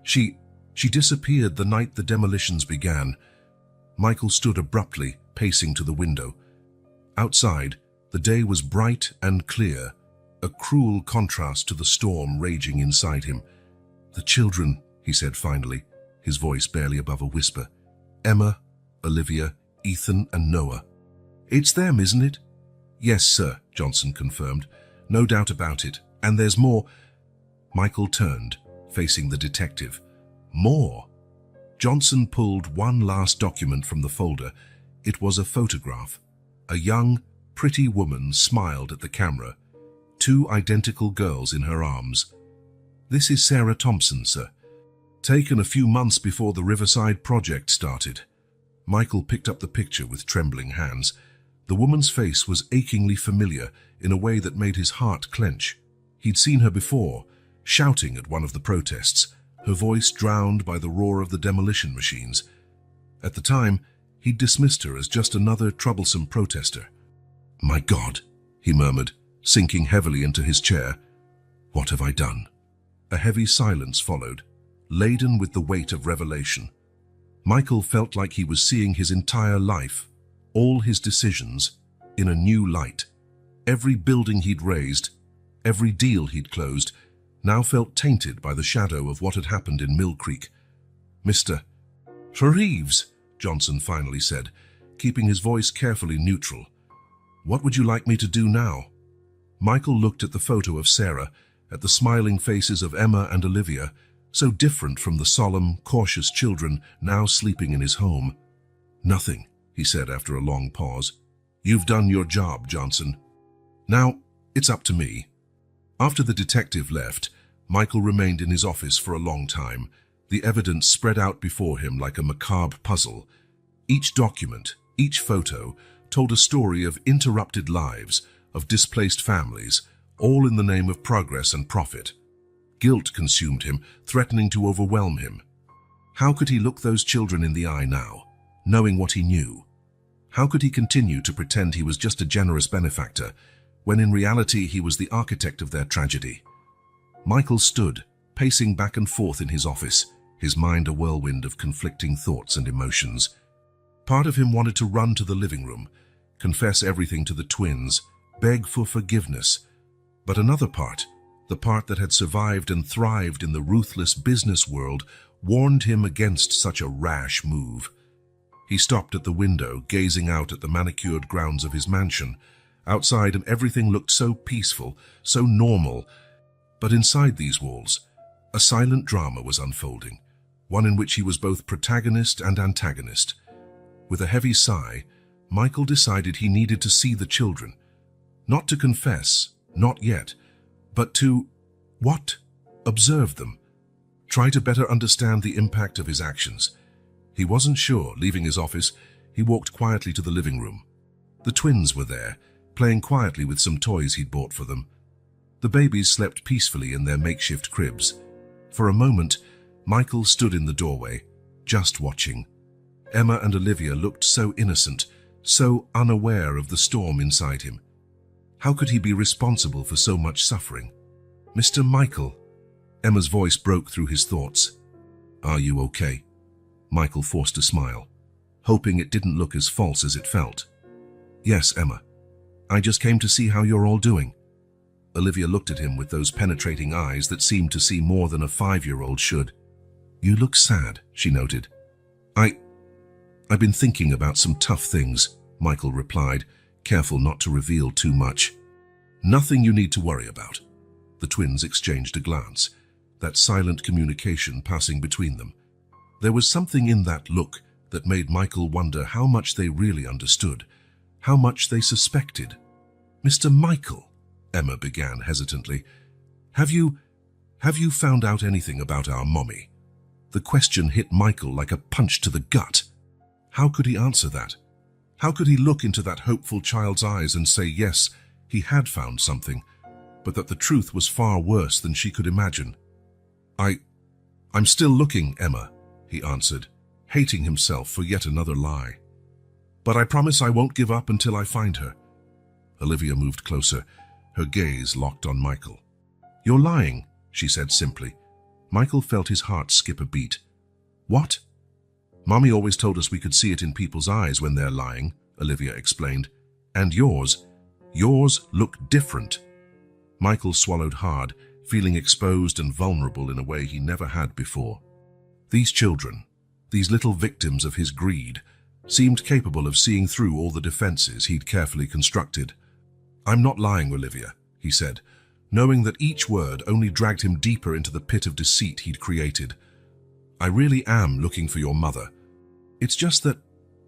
She disappeared the night the demolitions began. Michael stood abruptly, pacing to the window. Outside, the day was bright and clear, a cruel contrast to the storm raging inside him. "The children," he said finally, his voice barely above a whisper. "Emma, Olivia, Ethan, and Noah. It's them, isn't it?" "Yes, sir," Johnson confirmed. "No doubt about it. And there's more." Michael turned, facing the detective. "More?" Johnson pulled one last document from the folder. It was a photograph. A young, pretty woman smiled at the camera. Two identical girls in her arms. "This is Sarah Thompson, sir. Taken a few months before the Riverside project started." Michael picked up the picture with trembling hands. The woman's face was achingly familiar in a way that made his heart clench. He'd seen her before, shouting at one of the protests, her voice drowned by the roar of the demolition machines. At the time, he'd dismissed her as just another troublesome protester. "My God," he murmured, sinking heavily into his chair. "What have I done?" A heavy silence followed, laden with the weight of revelation. Michael felt like he was seeing his entire life, all his decisions, in a new light. Every building he'd raised, every deal he'd closed, now felt tainted by the shadow of what had happened in Mill Creek. "Mr. Reeves," Johnson finally said, keeping his voice carefully neutral. "What would you like me to do now?" Michael looked at the photo of Sarah, at the smiling faces of Emma and Olivia, so different from the solemn, cautious children now sleeping in his home. "Nothing," he said after a long pause. "You've done your job, Johnson. Now, it's up to me." After the detective left, Michael remained in his office for a long time, the evidence spread out before him like a macabre puzzle. Each document, each photo, told a story of interrupted lives, of displaced families, all in the name of progress and profit. Guilt consumed him, threatening to overwhelm him. How could he look those children in the eye now, knowing what he knew? How could he continue to pretend he was just a generous benefactor, when in reality he was the architect of their tragedy? Michael stood, pacing back and forth in his office, his mind a whirlwind of conflicting thoughts and emotions. Part of him wanted to run to the living room, confess everything to the twins, beg for forgiveness. But another part, the part that had survived and thrived in the ruthless business world, warned him against such a rash move. He stopped at the window, gazing out at the manicured grounds of his mansion. Outside, and everything looked so peaceful, so normal. But inside these walls, a silent drama was unfolding, one in which he was both protagonist and antagonist. With a heavy sigh, Michael decided he needed to see the children. Not to confess, not yet, but to, observe them. Try to better understand the impact of his actions. He wasn't sure. Leaving his office, he walked quietly to the living room. The twins were there, playing quietly with some toys he'd bought for them. The babies slept peacefully in their makeshift cribs. For a moment, Michael stood in the doorway, just watching. Emma and Olivia looked so innocent, so unaware of the storm inside him. How could he be responsible for so much suffering? "Mr. Michael," Emma's voice broke through his thoughts. "Are you okay?" Michael forced a smile, hoping it didn't look as false as it felt. "Yes, Emma. I just came to see how you're all doing." Olivia looked at him with those penetrating eyes that seemed to see more than a 5-year-old should. "You look sad," she noted. I've been thinking about some tough things," Michael replied, careful not to reveal too much. "Nothing you need to worry about." The twins exchanged a glance, that silent communication passing between them. There was something in that look that made Michael wonder how much they really understood, how much they suspected. "Mr. Michael," Emma began hesitantly, have you found out anything about our mommy?" The question hit Michael like a punch to the gut. How could he answer that? How could he look into that hopeful child's eyes and say yes, he had found something, but that the truth was far worse than she could imagine? I'm still looking, Emma," he answered, hating himself for yet another lie. "But I promise I won't give up until I find her." Olivia moved closer, her gaze locked on Michael. "You're lying," she said simply. Michael felt his heart skip a beat. "What?" "Mommy always told us we could see it in people's eyes when they're lying," Olivia explained. "And yours look different." Michael swallowed hard, feeling exposed and vulnerable in a way he never had before. These children, these little victims of his greed, seemed capable of seeing through all the defenses he'd carefully constructed. "I'm not lying, Olivia," he said, knowing that each word only dragged him deeper into the pit of deceit he'd created. "I really am looking for your mother. It's just that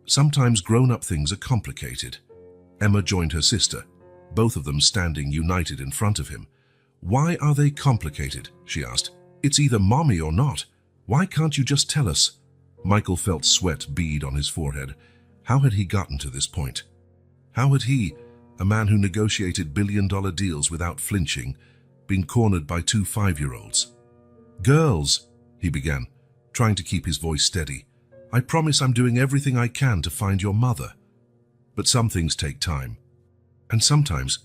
sometimes grown-up things are complicated." Emma joined her sister, both of them standing united in front of him. "Why are they complicated?" she asked. "It's either mommy or not. Why can't you just tell us?" Michael felt sweat bead on his forehead. How had he gotten to this point? How had he, a man who negotiated billion-dollar deals without flinching, been cornered by two 5-year-olds? "Girls," he began, trying to keep his voice steady, "I promise I'm doing everything I can to find your mother. But some things take time. And sometimes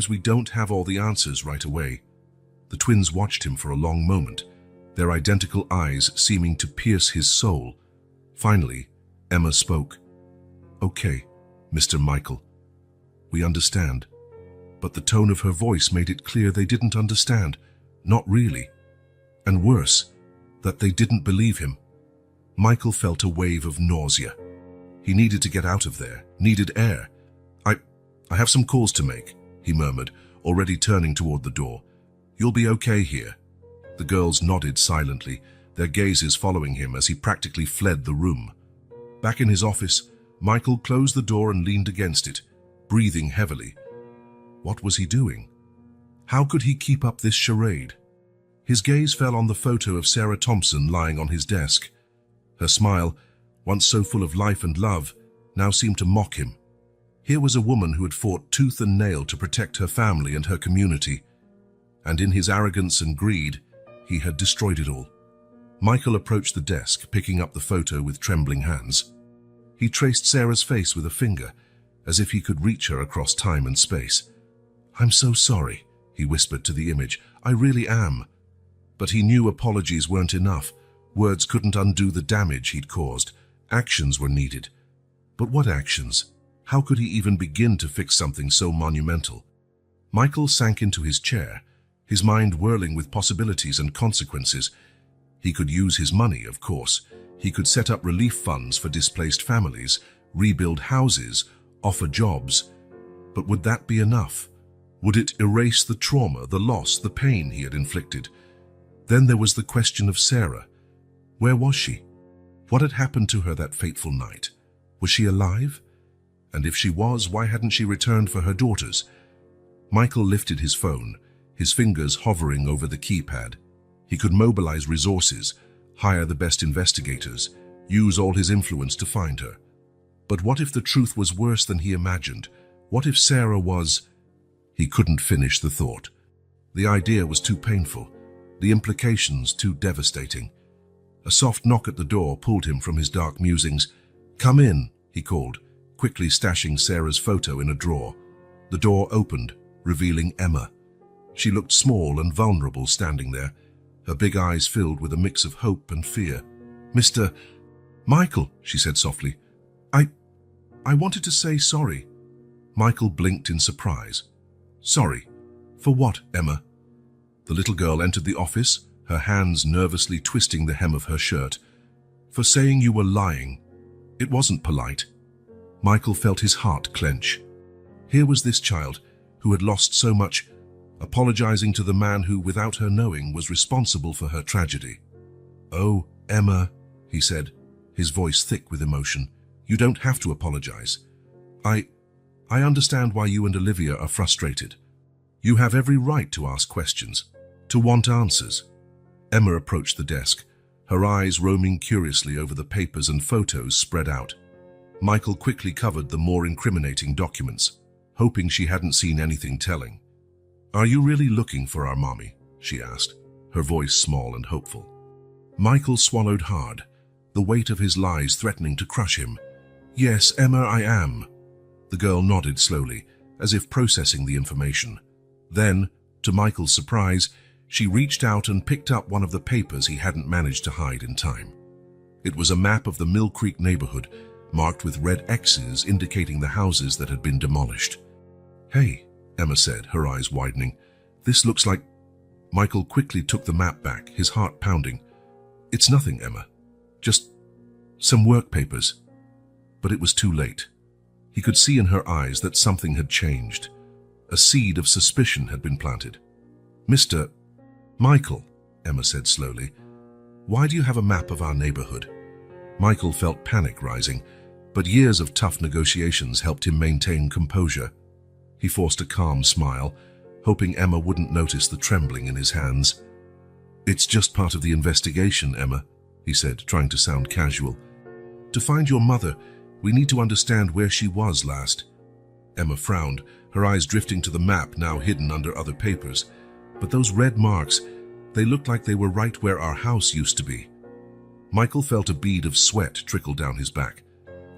we don't have all the answers right away." The twins watched him for a long moment, their identical eyes seeming to pierce his soul. Finally, Emma spoke. "Okay, Mr. Michael, we understand." But the tone of her voice made it clear they didn't understand. Not really. And worse, that they didn't believe him. Michael felt a wave of nausea. He needed to get out of there, needed air. I have some calls to make," he murmured, already turning toward the door. "You'll be okay here." The girls nodded silently, their gazes following him as he practically fled the room. Back in his office, Michael closed the door and leaned against it, breathing heavily. What was he doing? How could he keep up this charade? His gaze fell on the photo of Sarah Thompson lying on his desk. Her smile, once so full of life and love, now seemed to mock him. Here was a woman who had fought tooth and nail to protect her family and her community, and in his arrogance and greed, he had destroyed it all. Michael approached the desk, picking up the photo with trembling hands. He traced Sarah's face with a finger, as if he could reach her across time and space. "I'm so sorry," he whispered to the image. "I really am." But he knew apologies weren't enough. Words couldn't undo the damage he'd caused. Actions were needed. But what actions? How could he even begin to fix something so monumental? Michael sank into his chair, his mind whirling with possibilities and consequences. He could use his money, of course. He could set up relief funds for displaced families, rebuild houses, offer jobs. But would that be enough? Would it erase the trauma, the loss, the pain he had inflicted? Then there was the question of Sarah. Where was she? What had happened to her that fateful night? Was she alive? And if she was, why hadn't she returned for her daughters? Michael lifted his phone, his fingers hovering over the keypad. He could mobilize resources, hire the best investigators, use all his influence to find her. But what if the truth was worse than he imagined? What if Sarah was... He couldn't finish the thought. The idea was too painful, the implications too devastating. A soft knock at the door pulled him from his dark musings. "Come in," he called, quickly stashing Sarah's photo in a drawer. The door opened, revealing Emma. She looked small and vulnerable standing there, her big eyes filled with a mix of hope and fear. "Mr. Michael," she said softly, I wanted to say sorry." Michael blinked in surprise. "Sorry? For what, Emma?" The little girl entered the office, her hands nervously twisting the hem of her shirt. "For saying you were lying. It wasn't polite." Michael felt his heart clench. Here was this child, who had lost so much, apologizing to the man who, without her knowing, was responsible for her tragedy. "Oh, Emma," he said, his voice thick with emotion, "you don't have to apologize. I understand why you and Olivia are frustrated. You have every right to ask questions, to want answers." Emma approached the desk, her eyes roaming curiously over the papers and photos spread out. Michael quickly covered the more incriminating documents, hoping she hadn't seen anything telling. "Are you really looking for our mommy?" she asked, her voice small and hopeful. Michael swallowed hard, the weight of his lies threatening to crush him. "Yes, Emma, I am." The girl nodded slowly, as if processing the information. Then, To Michael's surprise, she reached out and picked up one of the papers he hadn't managed to hide in time. It was a map of the Mill Creek neighborhood, marked with red X's indicating the houses that had been demolished. "Hey," Emma said, her eyes widening. "This looks like—" Michael quickly took the map back, his heart pounding. "It's nothing, Emma. Just some work papers." But it was too late. He could see in her eyes that something had changed. A seed of suspicion had been planted. "Mr. Michael," Emma said slowly, "why do you have a map of our neighborhood?" Michael felt panic rising, but years of tough negotiations helped him maintain composure. He forced a calm smile, hoping Emma wouldn't notice the trembling in his hands. "It's just part of the investigation, Emma," he said, trying to sound casual. "To find your mother, we need to understand where she was last." Emma frowned, her eyes drifting to the map now hidden under other papers. But those red marks, they looked like they were right where our house used to be. Michael felt a bead of sweat trickle down his back.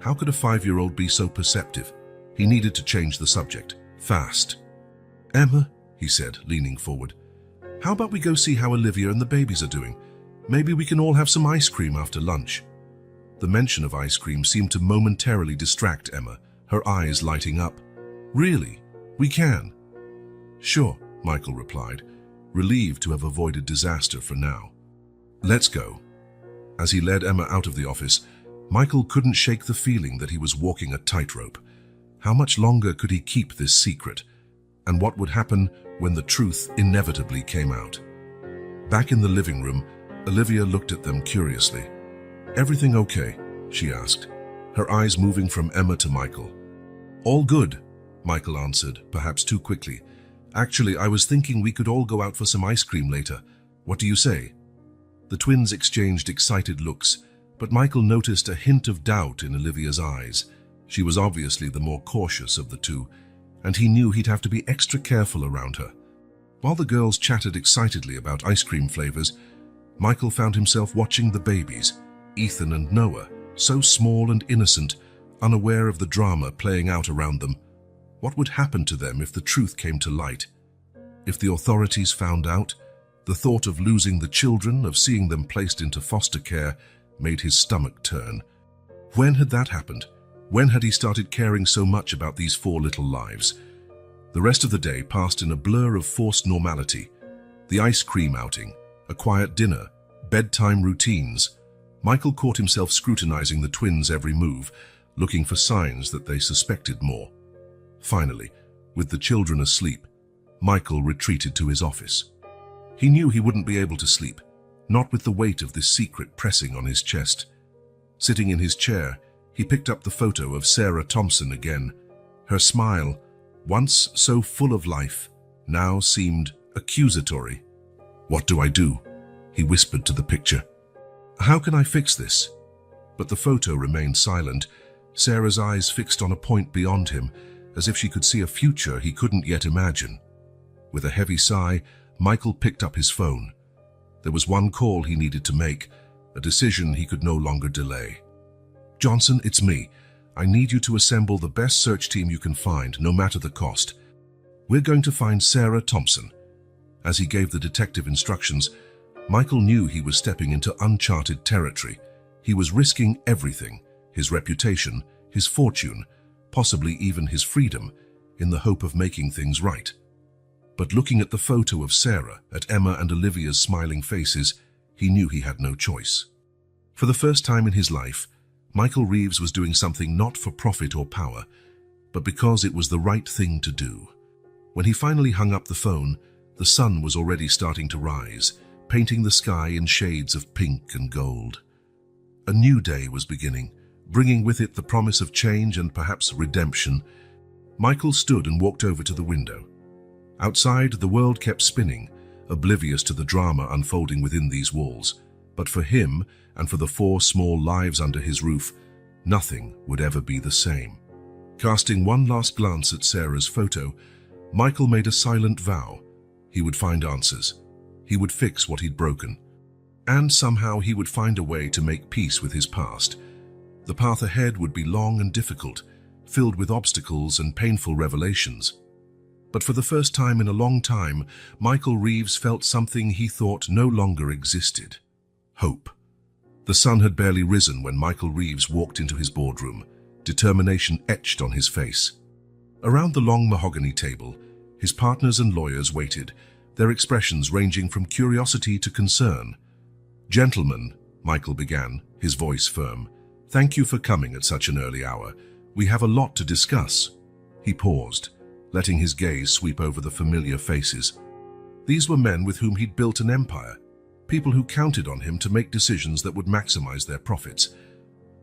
How could a 5-year-old be so perceptive? He needed to change the subject, fast. "Emma," he said, leaning forward, "how about we go see how Olivia and the babies are doing? Maybe we can all have some ice cream after lunch." The mention of ice cream seemed to momentarily distract Emma, her eyes lighting up. "Really? We can?" "Sure," Michael replied, relieved to have avoided disaster for now. "Let's go." As he led Emma out of the office, Michael couldn't shake the feeling that he was walking a tightrope. How much longer could he keep this secret? And what would happen when the truth inevitably came out? Back in the living room, Olivia looked at them curiously. "Everything okay?" she asked, her eyes moving from Emma to Michael. "All good," Michael answered, perhaps too quickly. "Actually, I was thinking we could all go out for some ice cream later. What do you say?" The twins exchanged excited looks, but Michael noticed a hint of doubt in Olivia's eyes. She was obviously the more cautious of the two, and he knew he'd have to be extra careful around her. While the girls chatted excitedly about ice cream flavors, Michael found himself watching the babies, Ethan and Noah, so small and innocent, unaware of the drama playing out around them. What would happen to them if the truth came to light? If the authorities found out? The thought of losing the children, of seeing them placed into foster care, made his stomach turn. When had that happened? When had he started caring so much about these 4 little lives? The rest of the day passed in a blur of forced normality. The ice cream outing, a quiet dinner, bedtime routines. Michael caught himself scrutinizing the twins' every move, looking for signs that they suspected more. Finally, with the children asleep, Michael retreated to his office. He knew he wouldn't be able to sleep, not with the weight of this secret pressing on his chest. Sitting in his chair, he picked up the photo of Sarah Thompson again. Her smile, once so full of life, now seemed accusatory. "What do I do?" he whispered to the picture. "How can I fix this?" But the photo remained silent, Sarah's eyes fixed on a point beyond him, as if she could see a future he couldn't yet imagine. With a heavy sigh, Michael picked up his phone. There was one call he needed to make, a decision he could no longer delay. "Johnson, it's me. I need you to assemble the best search team you can find, no matter the cost. We're going to find Sarah Thompson." As he gave the detective instructions, Michael knew he was stepping into uncharted territory. He was risking everything, his reputation, his fortune, possibly even his freedom, in the hope of making things right. But looking at the photo of Sarah, at Emma and Olivia's smiling faces, he knew he had no choice. For the first time in his life, Michael Reeves was doing something not for profit or power, but because it was the right thing to do. When he finally hung up the phone, the sun was already starting to rise, painting the sky in shades of pink and gold. A new day was beginning, bringing with it the promise of change and perhaps redemption. Michael stood and walked over to the window. Outside, the world kept spinning, oblivious to the drama unfolding within these walls. But for him, and for the 4 small lives under his roof, nothing would ever be the same. Casting one last glance at Sarah's photo, Michael made a silent vow. He would find answers. He would fix what he'd broken. And somehow he would find a way to make peace with his past. The path ahead would be long and difficult, filled with obstacles and painful revelations. But for the first time in a long time, Michael Reeves felt something he thought no longer existed. Hope. The sun had barely risen when Michael Reeves walked into his boardroom, determination etched on his face. Around the long mahogany table, his partners and lawyers waited, their expressions ranging from curiosity to concern. "Gentlemen," Michael began, his voice firm, "thank you for coming at such an early hour. We have a lot to discuss." He paused, letting his gaze sweep over the familiar faces. These were men with whom he'd built an empire, people who counted on him to make decisions that would maximize their profits.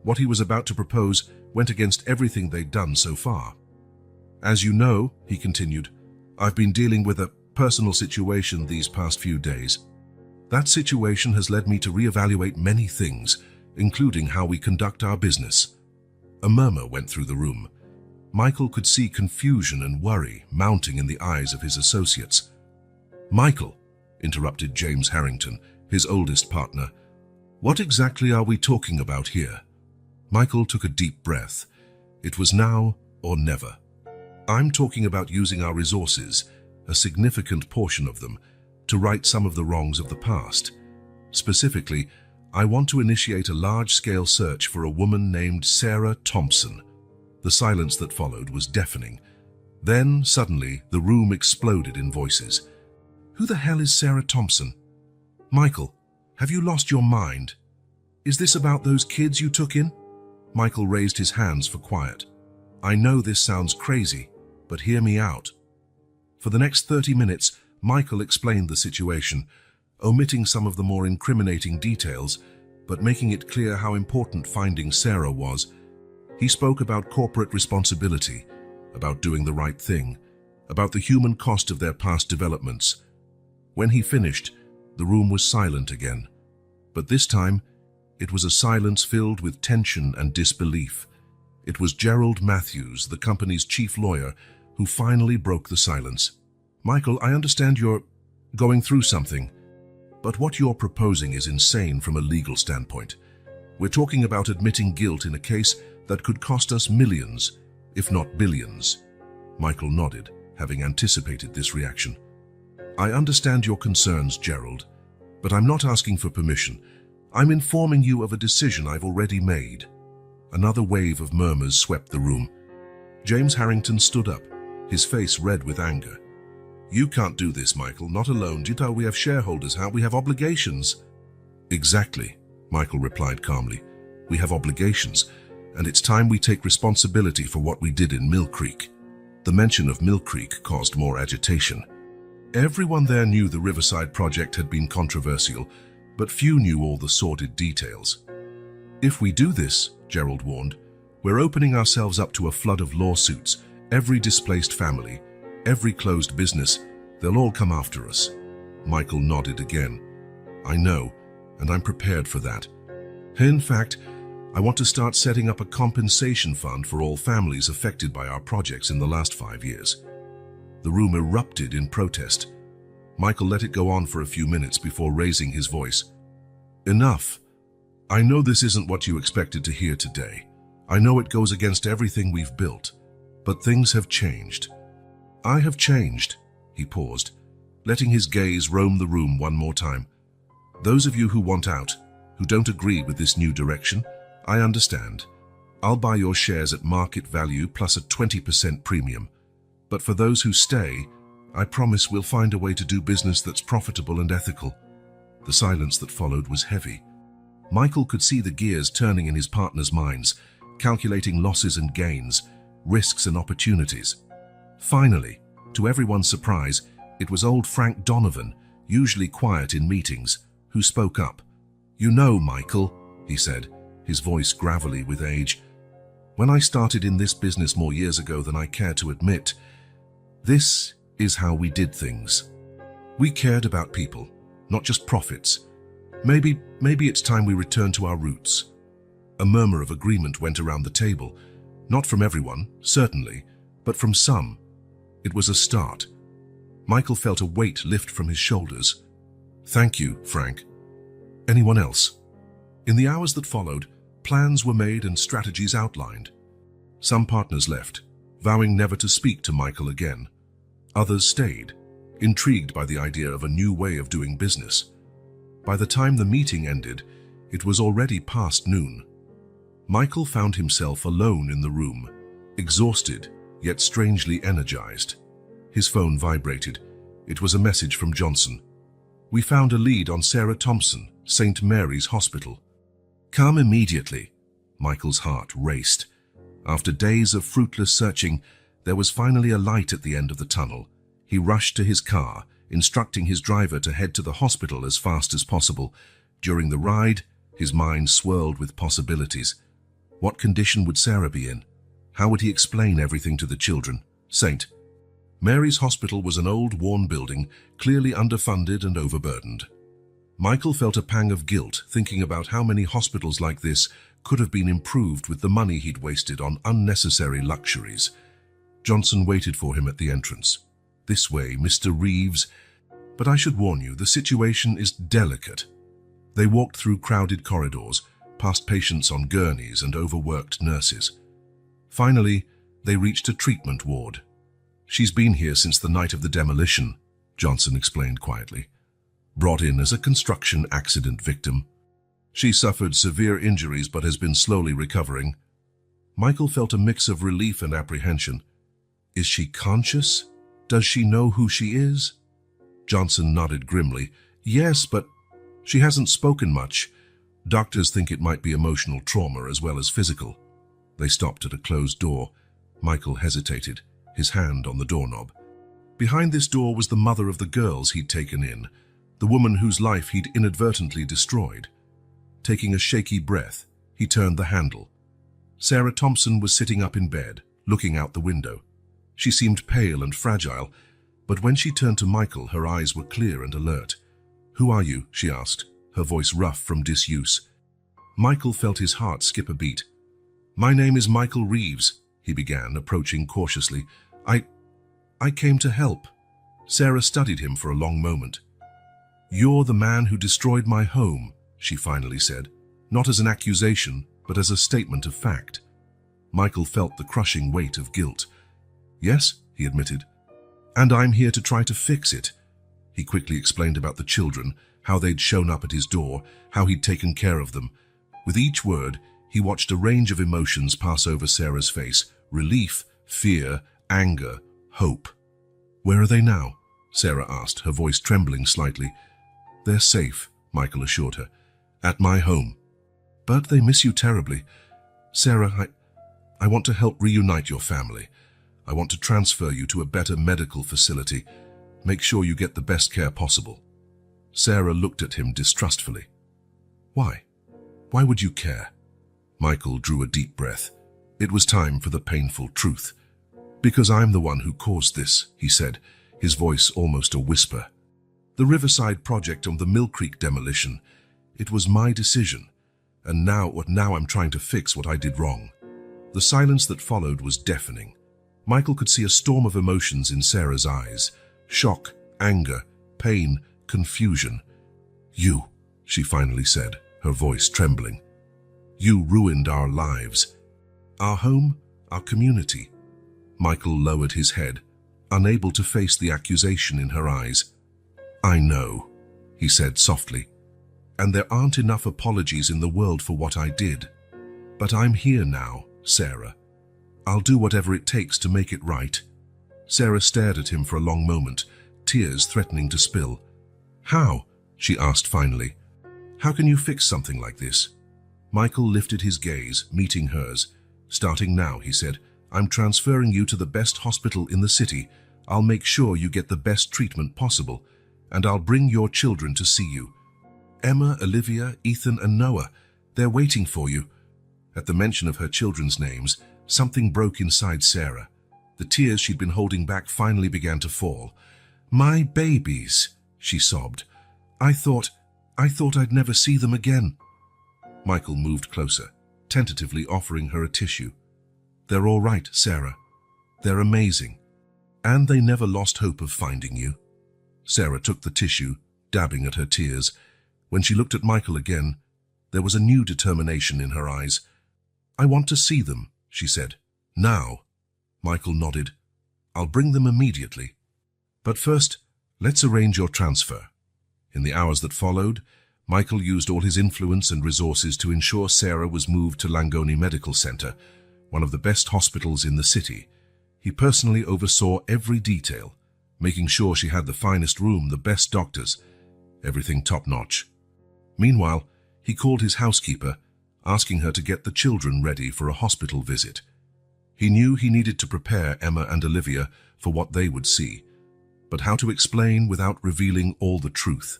What he was about to propose went against everything they'd done so far. "As you know," he continued, "I've been dealing with a personal situation these past few days. That situation has led me to reevaluate many things, including how we conduct our business." A murmur went through the room. Michael could see confusion and worry mounting in the eyes of his associates. "Michael," interrupted James Harrington, his oldest partner, "what exactly are we talking about here?" Michael took a deep breath. It was now or never. "I'm talking about using our resources, a significant portion of them, to right some of the wrongs of the past. Specifically, I want to initiate a large-scale search for a woman named Sarah Thompson." The silence that followed was deafening. Then, suddenly, the room exploded in voices. "Who the hell is Sarah Thompson? Michael, have you lost your mind? Is this about those kids you took in?" Michael raised his hands for quiet. "I know this sounds crazy, but hear me out." For the next 30 minutes, Michael explained the situation, omitting some of the more incriminating details, but making it clear how important finding Sarah was. He spoke about corporate responsibility, about doing the right thing, about the human cost of their past developments. When he finished, the room was silent again. But this time, it was a silence filled with tension and disbelief. It was Gerald Matthews, the company's chief lawyer, who finally broke the silence. "Michael, I understand you're going through something, but what you're proposing is insane from a legal standpoint. We're talking about admitting guilt in a case that could cost us millions, if not billions." Michael nodded, having anticipated this reaction. "I understand your concerns, Gerald, but I'm not asking for permission. I'm informing you of a decision I've already made." Another wave of murmurs swept the room. James Harrington stood up, his face red with anger. "You can't do this, Michael, not alone. Jita, we have shareholders, how we have obligations." "Exactly," Michael replied calmly. "We have obligations, and it's time we take responsibility for what we did in Mill Creek." The mention of Mill Creek caused more agitation. Everyone there knew the Riverside project had been controversial, but few knew all the sordid details. "If we do this," Gerald warned, "we're opening ourselves up to a flood of lawsuits. Every displaced family, every closed business, they'll all come after us." Michael nodded again. "I know, and I'm prepared for that. In fact, I want to start setting up a compensation fund for all families affected by our projects in the last 5 years." The room erupted in protest. Michael let it go on for a few minutes before raising his voice. "Enough. I know this isn't what you expected to hear today. I know it goes against everything we've built. But things have changed. I have changed." He paused, letting his gaze roam the room one more time. "Those of you who want out, who don't agree with this new direction, I understand. I'll buy your shares at market value plus a 20% premium. But for those who stay, I promise we'll find a way to do business that's profitable and ethical." The silence that followed was heavy. Michael could see the gears turning in his partners' minds, calculating losses and gains, risks and opportunities. Finally, to everyone's surprise, it was old Frank Donovan, usually quiet in meetings, who spoke up. "You know, Michael," he said, his voice gravelly with age, "when I started in this business more years ago than I care to admit, this is how we did things. We cared about people, not just profits. Maybe it's time we return to our roots." A murmur of agreement went around the table, not from everyone, certainly, but from some. It was a start. Michael felt a weight lift from his shoulders. "Thank you, Frank. Anyone else?" In the hours that followed, plans were made and strategies outlined. Some partners left, vowing never to speak to Michael again. Others stayed, intrigued by the idea of a new way of doing business. By the time the meeting ended, it was already past noon. Michael found himself alone in the room, exhausted, yet strangely energized. His phone vibrated. It was a message from Johnson. "We found a lead on Sarah Thompson, St. Mary's Hospital." "Come immediately." Michael's heart raced. After days of fruitless searching, there was finally a light at the end of the tunnel. He rushed to his car, instructing his driver to head to the hospital as fast as possible. During the ride, his mind swirled with possibilities. What condition would Sarah be in? How would he explain everything to the children? St. Mary's Hospital was an old, worn building, clearly underfunded and overburdened. Michael felt a pang of guilt thinking about how many hospitals like this could have been improved with the money he'd wasted on unnecessary luxuries. Johnson waited for him at the entrance. "This way, Mr. Reeves. But I should warn you, the situation is delicate." They walked through crowded corridors, past patients on gurneys and overworked nurses. Finally, they reached a treatment ward. "She's been here since the night of the demolition," Johnson explained quietly. "Brought in as a construction accident victim. She suffered severe injuries but has been slowly recovering." Michael felt a mix of relief and apprehension. "Is she conscious? Does she know who she is?" Johnson nodded grimly. "Yes, but she hasn't spoken much. Doctors think it might be emotional trauma as well as physical." They stopped at a closed door. Michael hesitated, his hand on the doorknob. Behind this door was the mother of the girls he'd taken in, the woman whose life he'd inadvertently destroyed. Taking a shaky breath, he turned the handle. Sarah Thompson was sitting up in bed, looking out the window. She seemed pale and fragile, but when she turned to Michael, her eyes were clear and alert. "Who are you?" she asked, her voice rough from disuse. Michael felt his heart skip a beat. "My name is Michael Reeves," he began, approaching cautiously. I came to help." Sarah studied him for a long moment. "You're the man who destroyed my home," she finally said, not as an accusation, but as a statement of fact. Michael felt the crushing weight of guilt. "Yes," he admitted, "and I'm here to try to fix it." He quickly explained about the children, how they'd shown up at his door, how he'd taken care of them. With each word, he watched a range of emotions pass over Sarah's face: relief, fear, anger, hope. "Where are they now?" Sarah asked, her voice trembling slightly. "They're safe," Michael assured her, "at my home. But they miss you terribly. Sarah, I want to help reunite your family. I want to transfer you to a better medical facility. Make sure you get the best care possible." Sarah looked at him distrustfully. "Why? Why would you care?" Michael drew a deep breath. It was time for the painful truth. "Because I'm the one who caused this," he said, his voice almost a whisper. "The Riverside project on the Mill Creek demolition. It was my decision. And now I'm trying to fix what I did wrong." The silence that followed was deafening. Michael could see a storm of emotions in Sarah's eyes: shock, anger, pain, confusion. "You," she finally said, her voice trembling. "You ruined our lives. Our home, our community." Michael lowered his head, unable to face the accusation in her eyes. "I know," he said softly, "and there aren't enough apologies in the world for what I did. But I'm here now, Sarah. I'll do whatever it takes to make it right." Sarah stared at him for a long moment, tears threatening to spill. "How?" she asked finally. "How can you fix something like this?" Michael lifted his gaze, meeting hers. "Starting now," he said, "I'm transferring you to the best hospital in the city. I'll make sure you get the best treatment possible, and I'll bring your children to see you. Emma, Olivia, Ethan, and Noah, they're waiting for you." At the mention of her children's names, something broke inside Sarah. The tears she'd been holding back finally began to fall. "My babies," she sobbed. I thought I'd never see them again." Michael moved closer, tentatively offering her a tissue. "They're all right, Sarah. They're amazing. And they never lost hope of finding you." Sarah took the tissue, dabbing at her tears. When she looked at Michael again, there was a new determination in her eyes. "I want to see them," she said. "Now." Michael nodded. "I'll bring them immediately." But first, let's arrange your transfer." In the hours that followed, Michael used all his influence and resources to ensure Sarah was moved to Langone Medical Center, one of the best hospitals in the city. He personally oversaw every detail, making sure she had the finest room, the best doctors, everything top-notch. Meanwhile, he called his housekeeper, asking her to get the children ready for a hospital visit. He knew he needed to prepare Emma and Olivia for what they would see, but how to explain without revealing all the truth?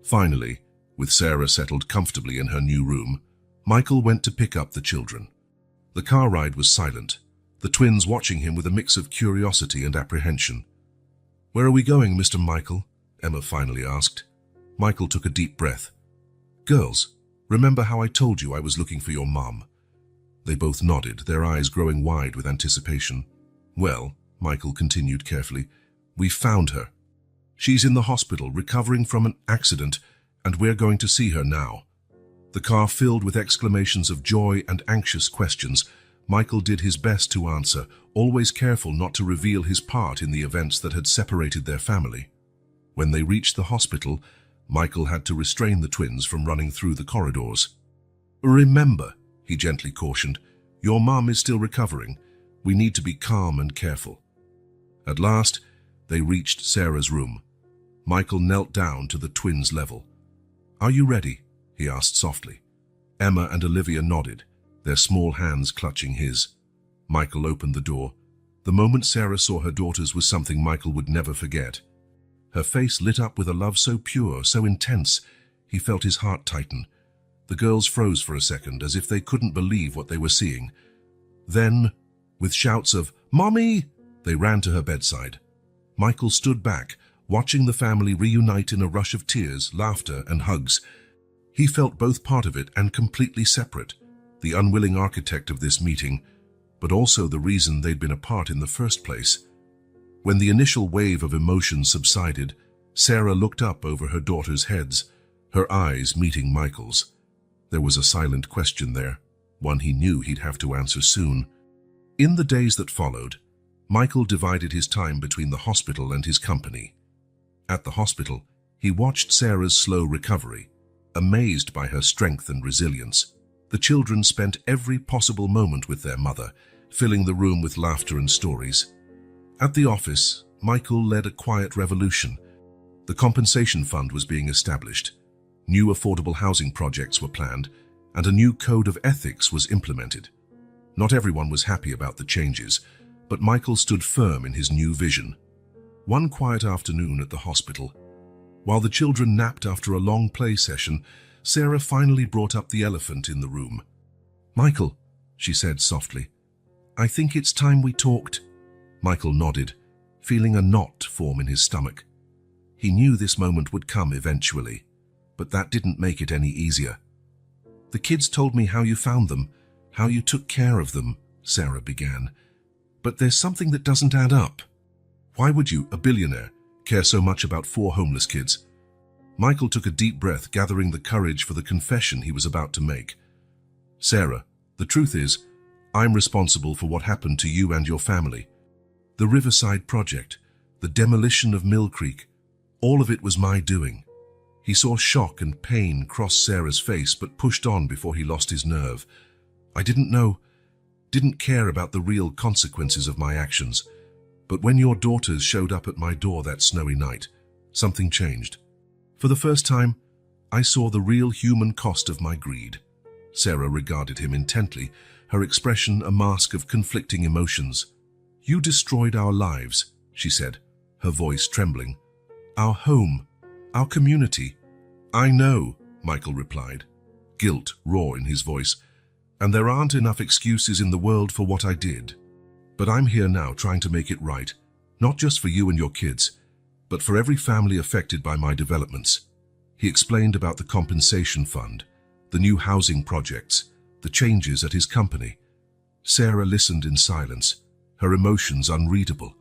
Finally, with Sarah settled comfortably in her new room, Michael went to pick up the children. The car ride was silent, the twins watching him with a mix of curiosity and apprehension. "Where are we going, Mr. Michael?" Emma finally asked. Michael took a deep breath. "Girls, remember how I told you I was looking for your mom?" They both nodded, their eyes growing wide with anticipation. "Well," Michael continued carefully, "we found her. She's in the hospital, recovering from an accident, and we're going to see her now." The car filled with exclamations of joy and anxious questions. Michael did his best to answer, always careful not to reveal his part in the events that had separated their family. When they reached the hospital, Michael had to restrain the twins from running through the corridors. "Remember," he gently cautioned, "your mom is still recovering. We need to be calm and careful." At last, they reached Sarah's room. Michael knelt down to the twins' level. "Are you ready?" he asked softly. Emma and Olivia nodded, their small hands clutching his. Michael opened the door. The moment Sarah saw her daughters was something Michael would never forget. Her face lit up with a love so pure, so intense, he felt his heart tighten. The girls froze for a second, as if they couldn't believe what they were seeing. Then, with shouts of "Mommy!" they ran to her bedside. Michael stood back, watching the family reunite in a rush of tears, laughter, and hugs. He felt both part of it and completely separate, the unwilling architect of this meeting, but also the reason they'd been apart in the first place. When the initial wave of emotion subsided, Sarah looked up over her daughters' heads, her eyes meeting Michael's. There was a silent question there, one he knew he'd have to answer soon. In the days that followed, Michael divided his time between the hospital and his company. At the hospital, he watched Sarah's slow recovery, amazed by her strength and resilience. The children spent every possible moment with their mother, filling the room with laughter and stories. At the office, Michael led a quiet revolution. The compensation fund was being established. New affordable housing projects were planned, and a new code of ethics was implemented. Not everyone was happy about the changes, but Michael stood firm in his new vision. One quiet afternoon at the hospital, while the children napped after a long play session, Sarah finally brought up the elephant in the room. "Michael," she said softly, "I think it's time we talked." Michael nodded, feeling a knot form in his stomach. He knew this moment would come eventually, but that didn't make it any easier. "The kids told me how you found them, how you took care of them," Sarah began. "But there's something that doesn't add up. Why would you, a billionaire, care so much about 4 homeless kids?" Michael took a deep breath, gathering the courage for the confession he was about to make. "Sarah, the truth is, I'm responsible for what happened to you and your family. The Riverside project, the demolition of Mill Creek, all of it was my doing." He saw shock and pain cross Sarah's face, but pushed on before he lost his nerve. "I didn't care about the real consequences of my actions. But when your daughters showed up at my door that snowy night, something changed. For the first time, I saw the real human cost of my greed." Sarah regarded him intently, her expression a mask of conflicting emotions. "You destroyed our lives," she said, her voice trembling. "Our home, our community." "I know," Michael replied, guilt raw in his voice, "and there aren't enough excuses in the world for what I did. But I'm here now trying to make it right, not just for you and your kids, but for every family affected by my developments." He explained about the compensation fund, the new housing projects, the changes at his company. Sarah listened in silence, her emotions unreadable.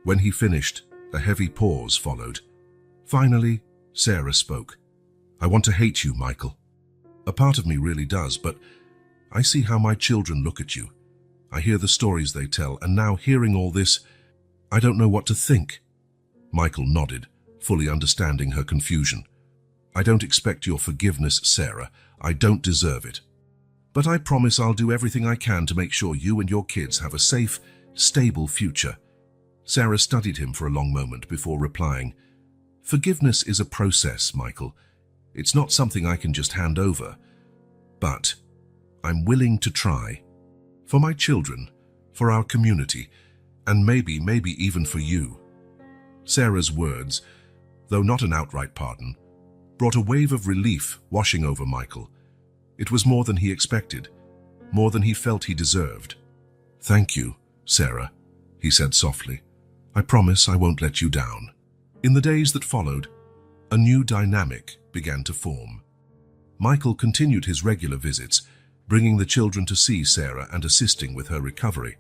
When he finished, a heavy pause followed. Finally, Sarah spoke. "I want to hate you, Michael. A part of me really does, but I see how my children look at you. I hear the stories they tell, and now hearing all this, I don't know what to think." Michael nodded, fully understanding her confusion. I don't expect your forgiveness, Sarah. I don't deserve it. But I promise I'll do everything I can to make sure you and your kids have a safe, stable future. Sarah studied him for a long moment before replying, Forgiveness is a process, Michael. It's not something I can just hand over. But I'm willing to try. For my children, for our community, and maybe even for you. Sarah's words, though not an outright pardon, brought a wave of relief washing over Michael. It was more than he expected, more than he felt he deserved. Thank you, Sarah, he said softly. I promise I won't let you down. In the days that followed, a new dynamic began to form. Michael continued his regular visits, bringing the children to see Sarah and assisting with her recovery.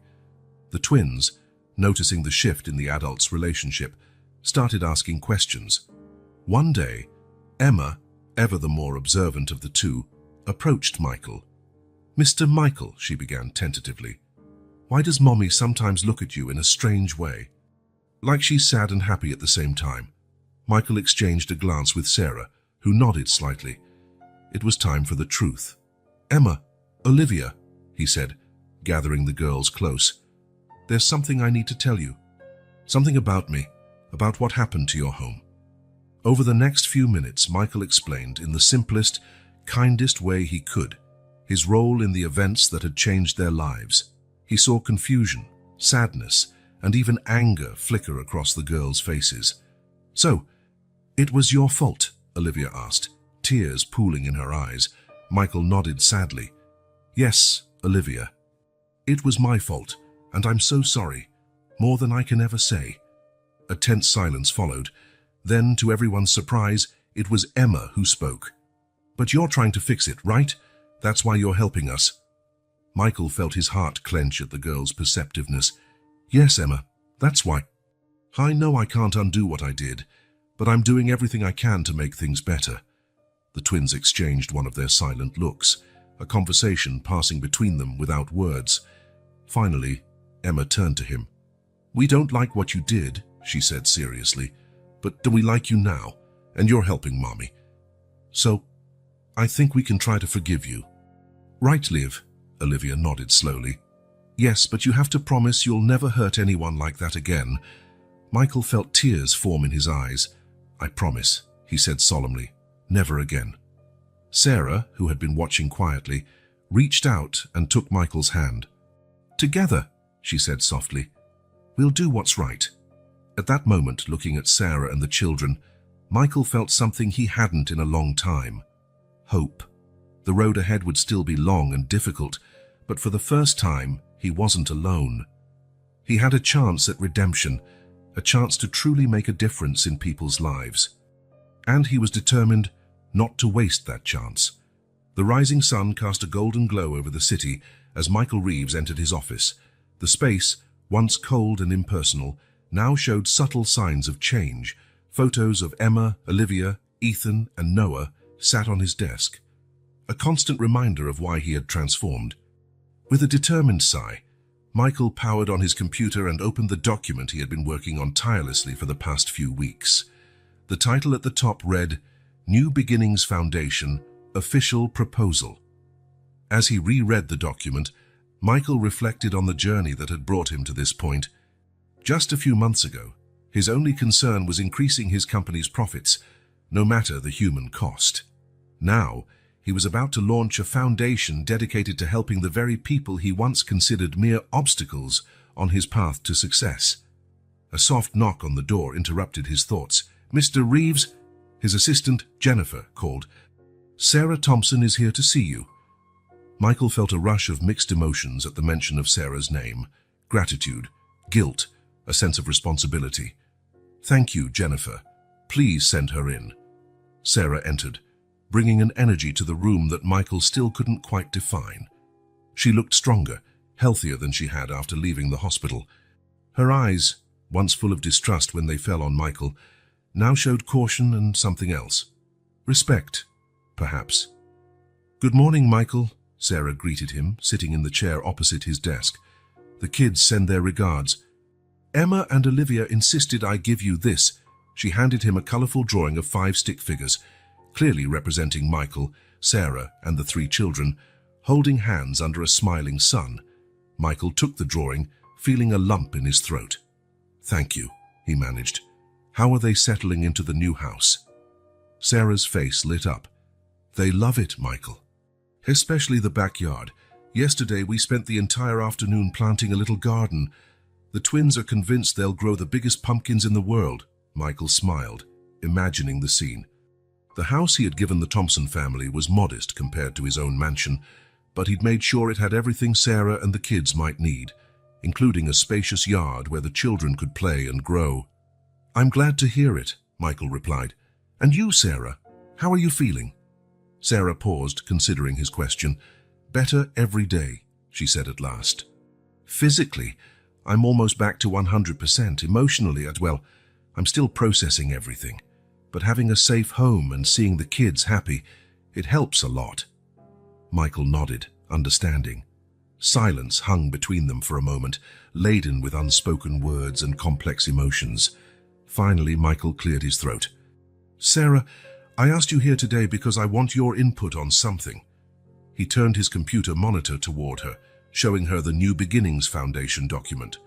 The twins, noticing the shift in the adults' relationship, started asking questions. One day, Emma, ever the more observant of the two, approached Michael. Mr. Michael, she began tentatively, why does Mommy sometimes look at you in a strange way? Like she's sad and happy at the same time. Michael exchanged a glance with Sarah, who nodded slightly. It was time for the truth. Emma, Olivia, he said, gathering the girls close. There's something I need to tell you. Something about me, about what happened to your home. Over the next few minutes, Michael explained in the simplest, kindest way he could, his role in the events that had changed their lives. He saw confusion, sadness, and even anger flicker across the girls' faces. So, it was your fault, Olivia asked, tears pooling in her eyes. Michael nodded sadly. Yes, Olivia. It was my fault, and I'm so sorry, more than I can ever say. A tense silence followed. Then, to everyone's surprise, it was Emma who spoke. But you're trying to fix it, right? That's why you're helping us. Michael felt his heart clench at the girl's perceptiveness. Yes, Emma, that's why. I know I can't undo what I did, but I'm doing everything I can to make things better. The twins exchanged one of their silent looks, a conversation passing between them without words. Finally, Emma turned to him. We don't like what you did, she said seriously, but do we like you now? And you're helping Mommy. So, I think we can try to forgive you. Right, Liv? Olivia nodded slowly. Yes, but you have to promise you'll never hurt anyone like that again. Michael felt tears form in his eyes. I promise, he said solemnly. Never again. Sarah, who had been watching quietly, reached out and took Michael's hand. Together, she said softly. We'll do what's right. At that moment, looking at Sarah and the children, Michael felt something he hadn't in a long time. Hope. The road ahead would still be long and difficult, but for the first time, he wasn't alone. He had a chance at redemption, a chance to truly make a difference in people's lives. And he was determined not to waste that chance. The rising sun cast a golden glow over the city as Michael Reeves entered his office. The space, once cold and impersonal, now showed subtle signs of change. Photos of Emma, Olivia, Ethan, and Noah sat on his desk, a constant reminder of why he had transformed. With a determined sigh, Michael powered on his computer and opened the document he had been working on tirelessly for the past few weeks. The title at the top read, New Beginnings Foundation, Official Proposal. As he reread the document, Michael reflected on the journey that had brought him to this point. Just a few months ago, his only concern was increasing his company's profits, no matter the human cost. Now, he was about to launch a foundation dedicated to helping the very people he once considered mere obstacles on his path to success. A soft knock on the door interrupted his thoughts. Mr. Reeves, his assistant, Jennifer, called. Sarah Thompson is here to see you. Michael felt a rush of mixed emotions at the mention of Sarah's name. Gratitude, guilt, a sense of responsibility. Thank you, Jennifer. Please send her in. Sarah entered, bringing an energy to the room that Michael still couldn't quite define. She looked stronger, healthier than she had after leaving the hospital. Her eyes, once full of distrust when they fell on Michael, now showed caution and something else. Respect, perhaps. Good morning, Michael, Sarah greeted him, sitting in the chair opposite his desk. The kids send their regards. Emma and Olivia insisted I give you this. She handed him a colourful drawing of 5 stick figures, clearly representing Michael, Sarah, and the 3 children, holding hands under a smiling sun. Michael took the drawing, feeling a lump in his throat. "Thank you," he managed. "How are they settling into the new house?" Sarah's face lit up. "They love it, Michael. Especially the backyard. Yesterday we spent the entire afternoon planting a little garden. The twins are convinced they'll grow the biggest pumpkins in the world." Michael smiled, imagining the scene. The house he had given the Thompson family was modest compared to his own mansion, but he'd made sure it had everything Sarah and the kids might need, including a spacious yard where the children could play and grow. "I'm glad to hear it," Michael replied. "And you, Sarah, how are you feeling?" Sarah paused, considering his question. "Better every day," she said at last. "Physically, I'm almost back to 100%. Emotionally, I'm still processing everything. But having a safe home and seeing the kids happy, it helps a lot." Michael nodded, understanding. Silence hung between them for a moment, laden with unspoken words and complex emotions. Finally, Michael cleared his throat. "Sarah, I asked you here today because I want your input on something." He turned his computer monitor toward her, showing her the New Beginnings Foundation document.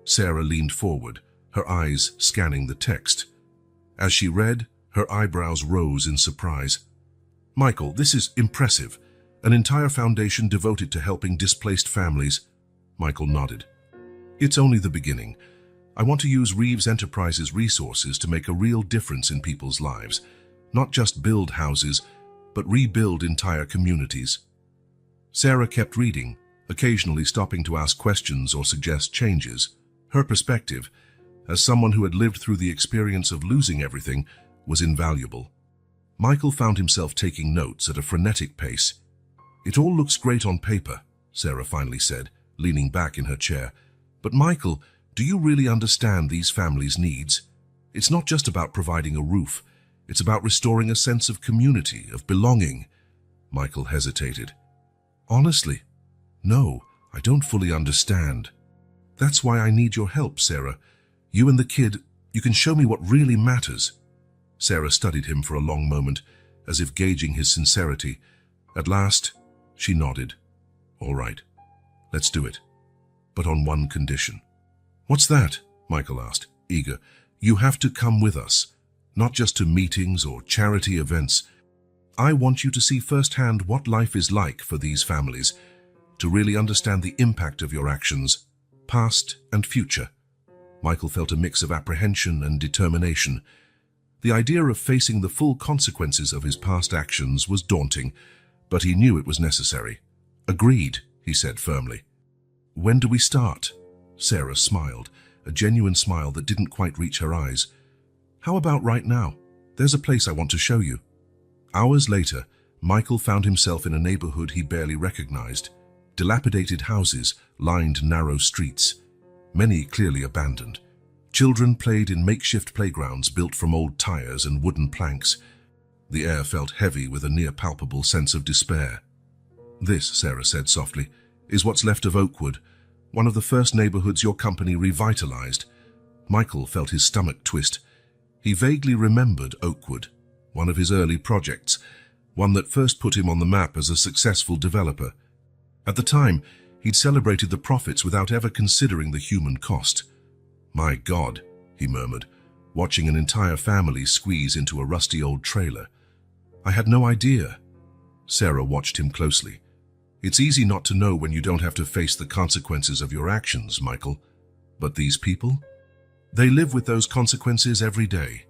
Sarah leaned forward, her eyes scanning the text. As she read, her eyebrows rose in surprise. "Michael, this is impressive. An entire foundation devoted to helping displaced families." Michael nodded. "It's only the beginning. I want to use Reeves Enterprises' resources to make a real difference in people's lives. Not just build houses, but rebuild entire communities." Sarah kept reading, occasionally stopping to ask questions or suggest changes. Her perspective, as someone who had lived through the experience of losing everything, was invaluable. Michael found himself taking notes at a frenetic pace. "It all looks great on paper," Sarah finally said, leaning back in her chair. "But Michael, do you really understand these families' needs? It's not just about providing a roof. It's about restoring a sense of community, of belonging." Michael hesitated. "Honestly, no, I don't fully understand." "That's why I need your help, Sarah. You and the kid, you can show me what really matters." Sarah studied him for a long moment, as if gauging his sincerity. At last, she nodded. "All right, let's do it. But on one condition." "What's that?" Michael asked, eager. "You have to come with us, not just to meetings or charity events. I want you to see firsthand what life is like for these families, to really understand the impact of your actions, past and future." Michael felt a mix of apprehension and determination. The idea of facing the full consequences of his past actions was daunting, but he knew it was necessary. "Agreed," he said firmly. "When do we start?" Sarah smiled, a genuine smile that didn't quite reach her eyes. "How about right now? There's a place I want to show you." Hours later, Michael found himself in a neighborhood he barely recognized. Dilapidated houses lined narrow streets, many clearly abandoned. Children played in makeshift playgrounds built from old tires and wooden planks. The air felt heavy with a near-palpable sense of despair. "This," Sarah said softly, "is what's left of Oakwood, one of the first neighborhoods your company revitalized." Michael felt his stomach twist. He vaguely remembered Oakwood, one of his early projects, one that first put him on the map as a successful developer. At the time, he'd celebrated the profits without ever considering the human cost. "My God," he murmured, watching an entire family squeeze into a rusty old trailer. "I had no idea." Sarah watched him closely. "It's easy not to know when you don't have to face the consequences of your actions, Michael. But these people? They live with those consequences every day."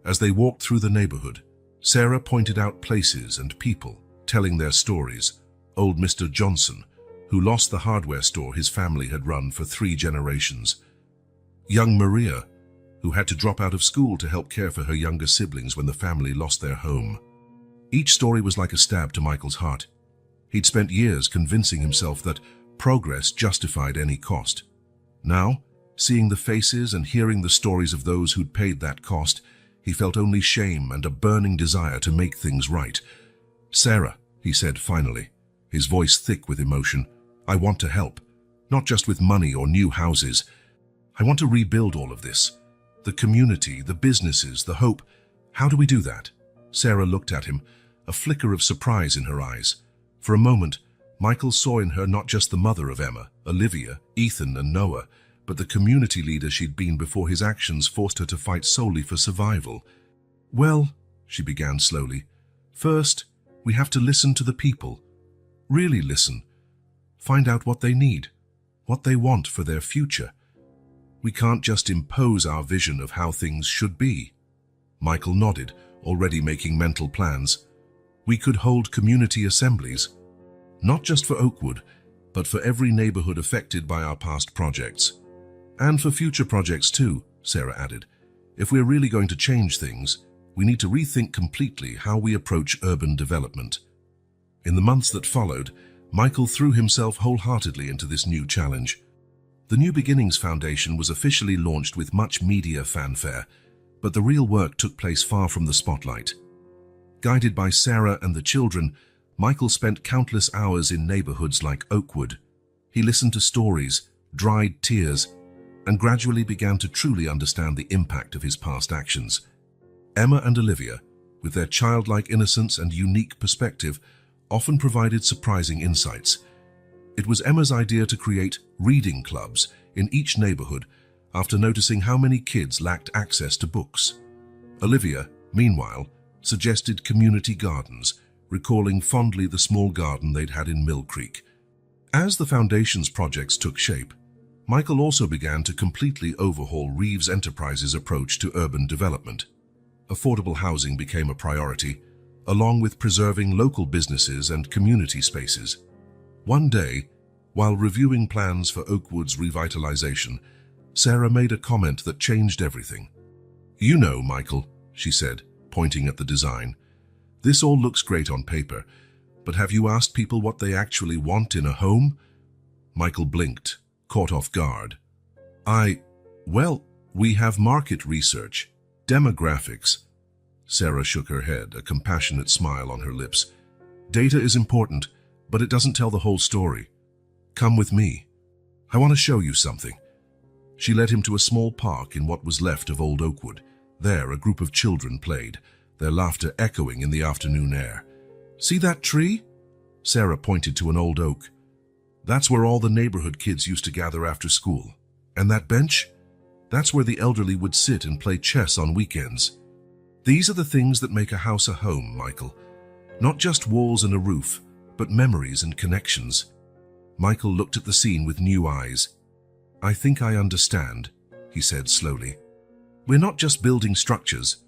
As they walked through the neighborhood, Sarah pointed out places and people, telling their stories. Old Mr. Johnson, who lost the hardware store his family had run for 3 generations. Young Maria, who had to drop out of school to help care for her younger siblings when the family lost their home. Each story was like a stab to Michael's heart. He'd spent years convincing himself that progress justified any cost. Now, seeing the faces and hearing the stories of those who'd paid that cost, he felt only shame and a burning desire to make things right. "Sarah," he said finally, his voice thick with emotion, "I want to help, not just with money or new houses. I want to rebuild all of this. The community, the businesses, the hope. How do we do that? Sarah looked at him, a flicker of surprise in her eyes. For a moment, Michael saw in her not just the mother of Emma, Olivia, Ethan, and Noah, but the community leader she'd been before his actions forced her to fight solely for survival. Well, she began slowly, first, we have to listen to the people. Really listen. Find out what they need, what they want for their future. We can't just impose our vision of how things should be. Michael nodded, already making mental plans. We could hold community assemblies, not just for Oakwood, but for every neighborhood affected by our past projects. And for future projects too, Sarah added. If we're really going to change things, we need to rethink completely how we approach urban development. In the months that followed, Michael threw himself wholeheartedly into this new challenge. The New Beginnings Foundation was officially launched with much media fanfare, but the real work took place far from the spotlight. Guided by Sarah and the children, Michael spent countless hours in neighborhoods like Oakwood. He listened to stories, dried tears, and gradually began to truly understand the impact of his past actions. Emma and Olivia, with their childlike innocence and unique perspective, often provided surprising insights. It was Emma's idea to create reading clubs in each neighborhood after noticing how many kids lacked access to books. Olivia, meanwhile, suggested community gardens, recalling fondly the small garden they'd had in Mill Creek. As the Foundation's projects took shape, Michael also began to completely overhaul Reeves Enterprises' approach to urban development. Affordable housing became a priority, along with preserving local businesses and community spaces. One day, while reviewing plans for Oakwood's revitalization, Sarah made a comment that changed everything. "You know, Michael," she said, pointing at the design, "this all looks great on paper, but have you asked people what they actually want in a home?" Michael blinked, caught off guard. Well, we have market research, demographics." Sarah shook her head, a compassionate smile on her lips. "Data is important, but it doesn't tell the whole story. Come with me. I want to show you something." She led him to a small park in what was left of old Oakwood. There, a group of children played, their laughter echoing in the afternoon air. "See that tree?" Sarah pointed to an old oak. "That's where all the neighborhood kids used to gather after school. And that bench? That's where the elderly would sit and play chess on weekends. These are the things that make a house a home, Michael. Not just walls and a roof, but memories and connections." Michael looked at the scene with new eyes. "I think I understand," he said slowly. "We're not just building structures,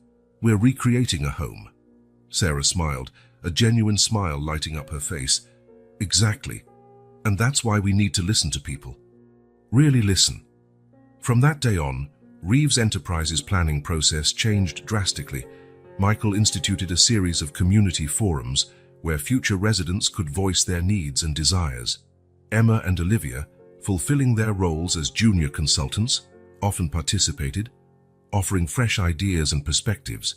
we're recreating a home." Sarah smiled, a genuine smile lighting up her face. "Exactly. And that's why we need to listen to people. Really listen." From that day on, Reeves Enterprises' planning process changed drastically. Michael instituted a series of community forums where future residents could voice their needs and desires. Emma and Olivia, fulfilling their roles as junior consultants, often participated, offering fresh ideas and perspectives.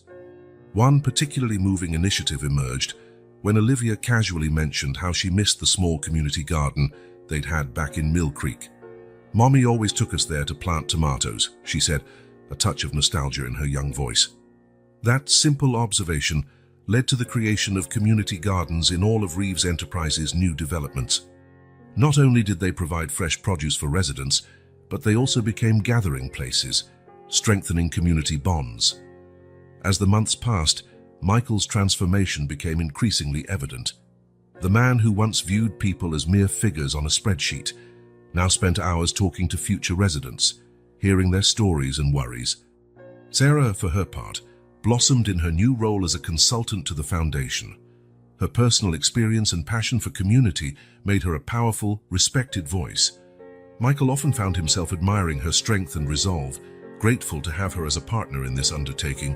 One particularly moving initiative emerged when Olivia casually mentioned how she missed the small community garden they'd had back in Mill Creek. "Mommy always took us there to plant tomatoes," she said, a touch of nostalgia in her young voice. That simple observation led to the creation of community gardens in all of Reeves Enterprises' new developments. Not only did they provide fresh produce for residents, but they also became gathering places, strengthening community bonds. As the months passed, Michael's transformation became increasingly evident. The man who once viewed people as mere figures on a spreadsheet now spent hours talking to future residents, hearing their stories and worries. Sarah, for her part, blossomed in her new role as a consultant to the foundation. Her personal experience and passion for community made her a powerful, respected voice. Michael often found himself admiring her strength and resolve, grateful to have her as a partner in this undertaking,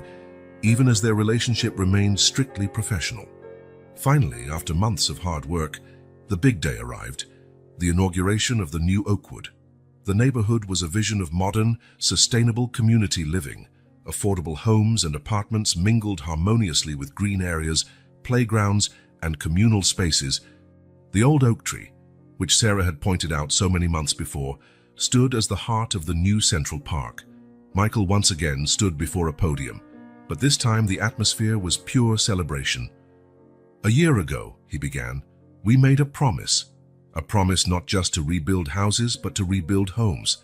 even as their relationship remained strictly professional. Finally, after months of hard work, the big day arrived, the inauguration of the new Oakwood. The neighborhood was a vision of modern, sustainable community living. Affordable homes and apartments mingled harmoniously with green areas, playgrounds, and communal spaces. The old oak tree, which Sarah had pointed out so many months before, stood as the heart of the new Central Park. Michael once again stood before a podium, but this time the atmosphere was pure celebration. "A year ago," he began, "we made a promise not just to rebuild houses, but to rebuild homes,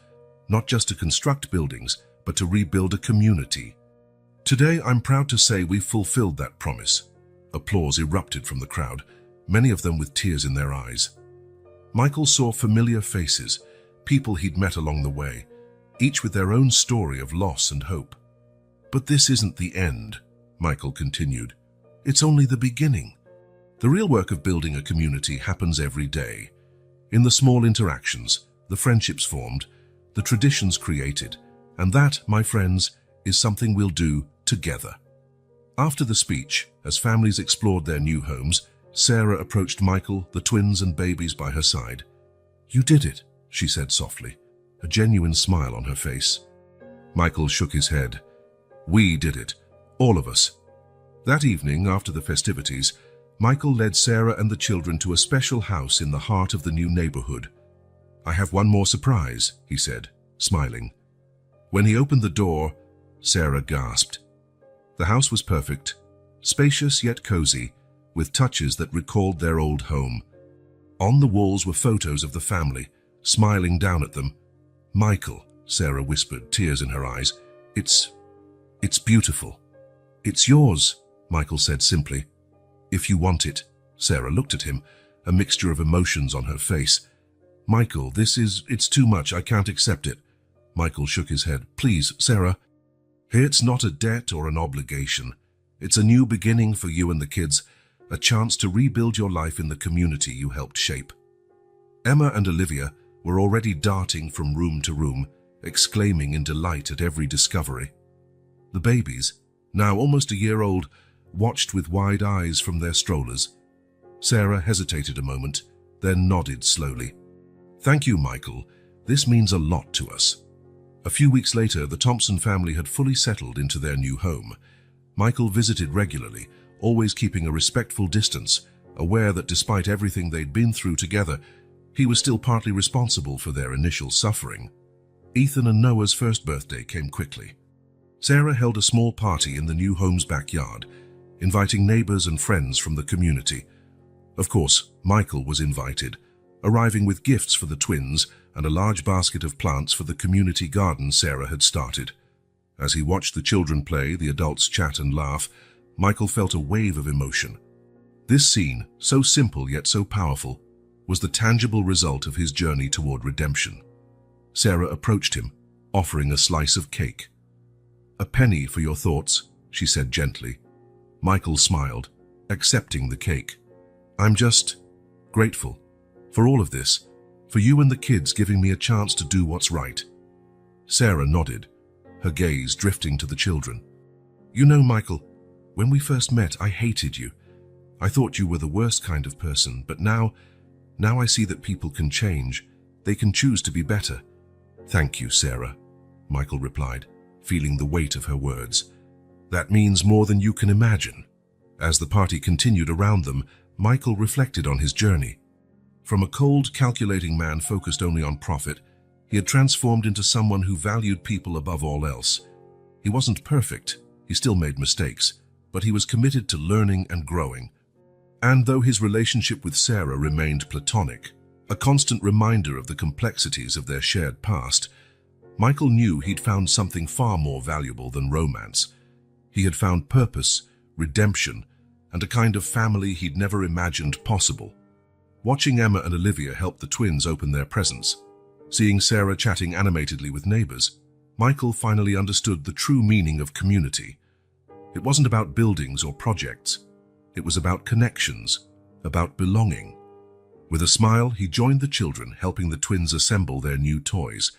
not just to construct buildings, but to rebuild a community. Today, I'm proud to say we've fulfilled that promise." Applause erupted from the crowd, many of them with tears in their eyes. Michael saw familiar faces, people he'd met along the way, each with their own story of loss and hope. "But this isn't the end," Michael continued. "It's only the beginning. The real work of building a community happens every day. In the small interactions, the friendships formed, the traditions created, and that, my friends, is something we'll do together." After the speech, as families explored their new homes, Sarah approached Michael, the twins and babies by her side. "You did it," she said softly, a genuine smile on her face. Michael shook his head. "We did it, all of us." That evening, after the festivities, Michael led Sarah and the children to a special house in the heart of the new neighborhood. "I have one more surprise," he said, smiling. When he opened the door, Sarah gasped. The house was perfect, spacious yet cozy, with touches that recalled their old home. On the walls were photos of the family, smiling down at them. "Michael," Sarah whispered, tears in her eyes, It's beautiful." "It's yours," Michael said simply. "If you want it." Sarah looked at him, a mixture of emotions on her face. "Michael, it's too much, I can't accept it." Michael shook his head. "Please, Sarah. It's not a debt or an obligation. It's a new beginning for you and the kids, a chance to rebuild your life in the community you helped shape." Emma and Olivia were already darting from room to room, exclaiming in delight at every discovery. The babies, now almost a year old, watched with wide eyes from their strollers. Sarah hesitated a moment, then nodded slowly. "Thank you, Michael. This means a lot to us." A few weeks later, the Thompson family had fully settled into their new home. Michael visited regularly, always keeping a respectful distance, aware that despite everything they'd been through together, he was still partly responsible for their initial suffering. Ethan and Noah's first birthday came quickly. Sarah held a small party in the new home's backyard, inviting neighbors and friends from the community. Of course, Michael was invited, arriving with gifts for the twins and a large basket of plants for the community garden Sarah had started. As he watched the children play, the adults chat and laugh, Michael felt a wave of emotion. This scene, so simple yet so powerful, was the tangible result of his journey toward redemption. Sarah approached him, offering a slice of cake. "A penny for your thoughts," she said gently. Michael smiled, accepting the cake. "I'm just grateful for all of this, for you and the kids giving me a chance to do what's right." Sarah nodded, her gaze drifting to the children. "You know, Michael, when we first met, I hated you. I thought you were the worst kind of person, but now I see that people can change. They can choose to be better." "Thank you, Sarah," Michael replied, feeling the weight of her words. "That means more than you can imagine." As the party continued around them, Michael reflected on his journey. From a cold, calculating man focused only on profit, he had transformed into someone who valued people above all else. He wasn't perfect, he still made mistakes, but he was committed to learning and growing. And though his relationship with Sarah remained platonic, a constant reminder of the complexities of their shared past, Michael knew he'd found something far more valuable than romance. He had found purpose, redemption, and a kind of family he'd never imagined possible. Watching Emma and Olivia help the twins open their presents, seeing Sarah chatting animatedly with neighbors, Michael finally understood the true meaning of community. It wasn't about buildings or projects. It was about connections, about belonging. With a smile, he joined the children, helping the twins assemble their new toys.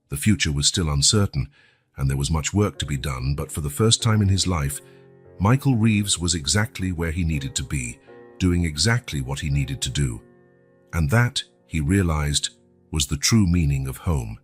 The future was still uncertain, and there was much work to be done, but for the first time in his life, Michael Reeves was exactly where he needed to be, doing exactly what he needed to do. And that, he realized, was the true meaning of home.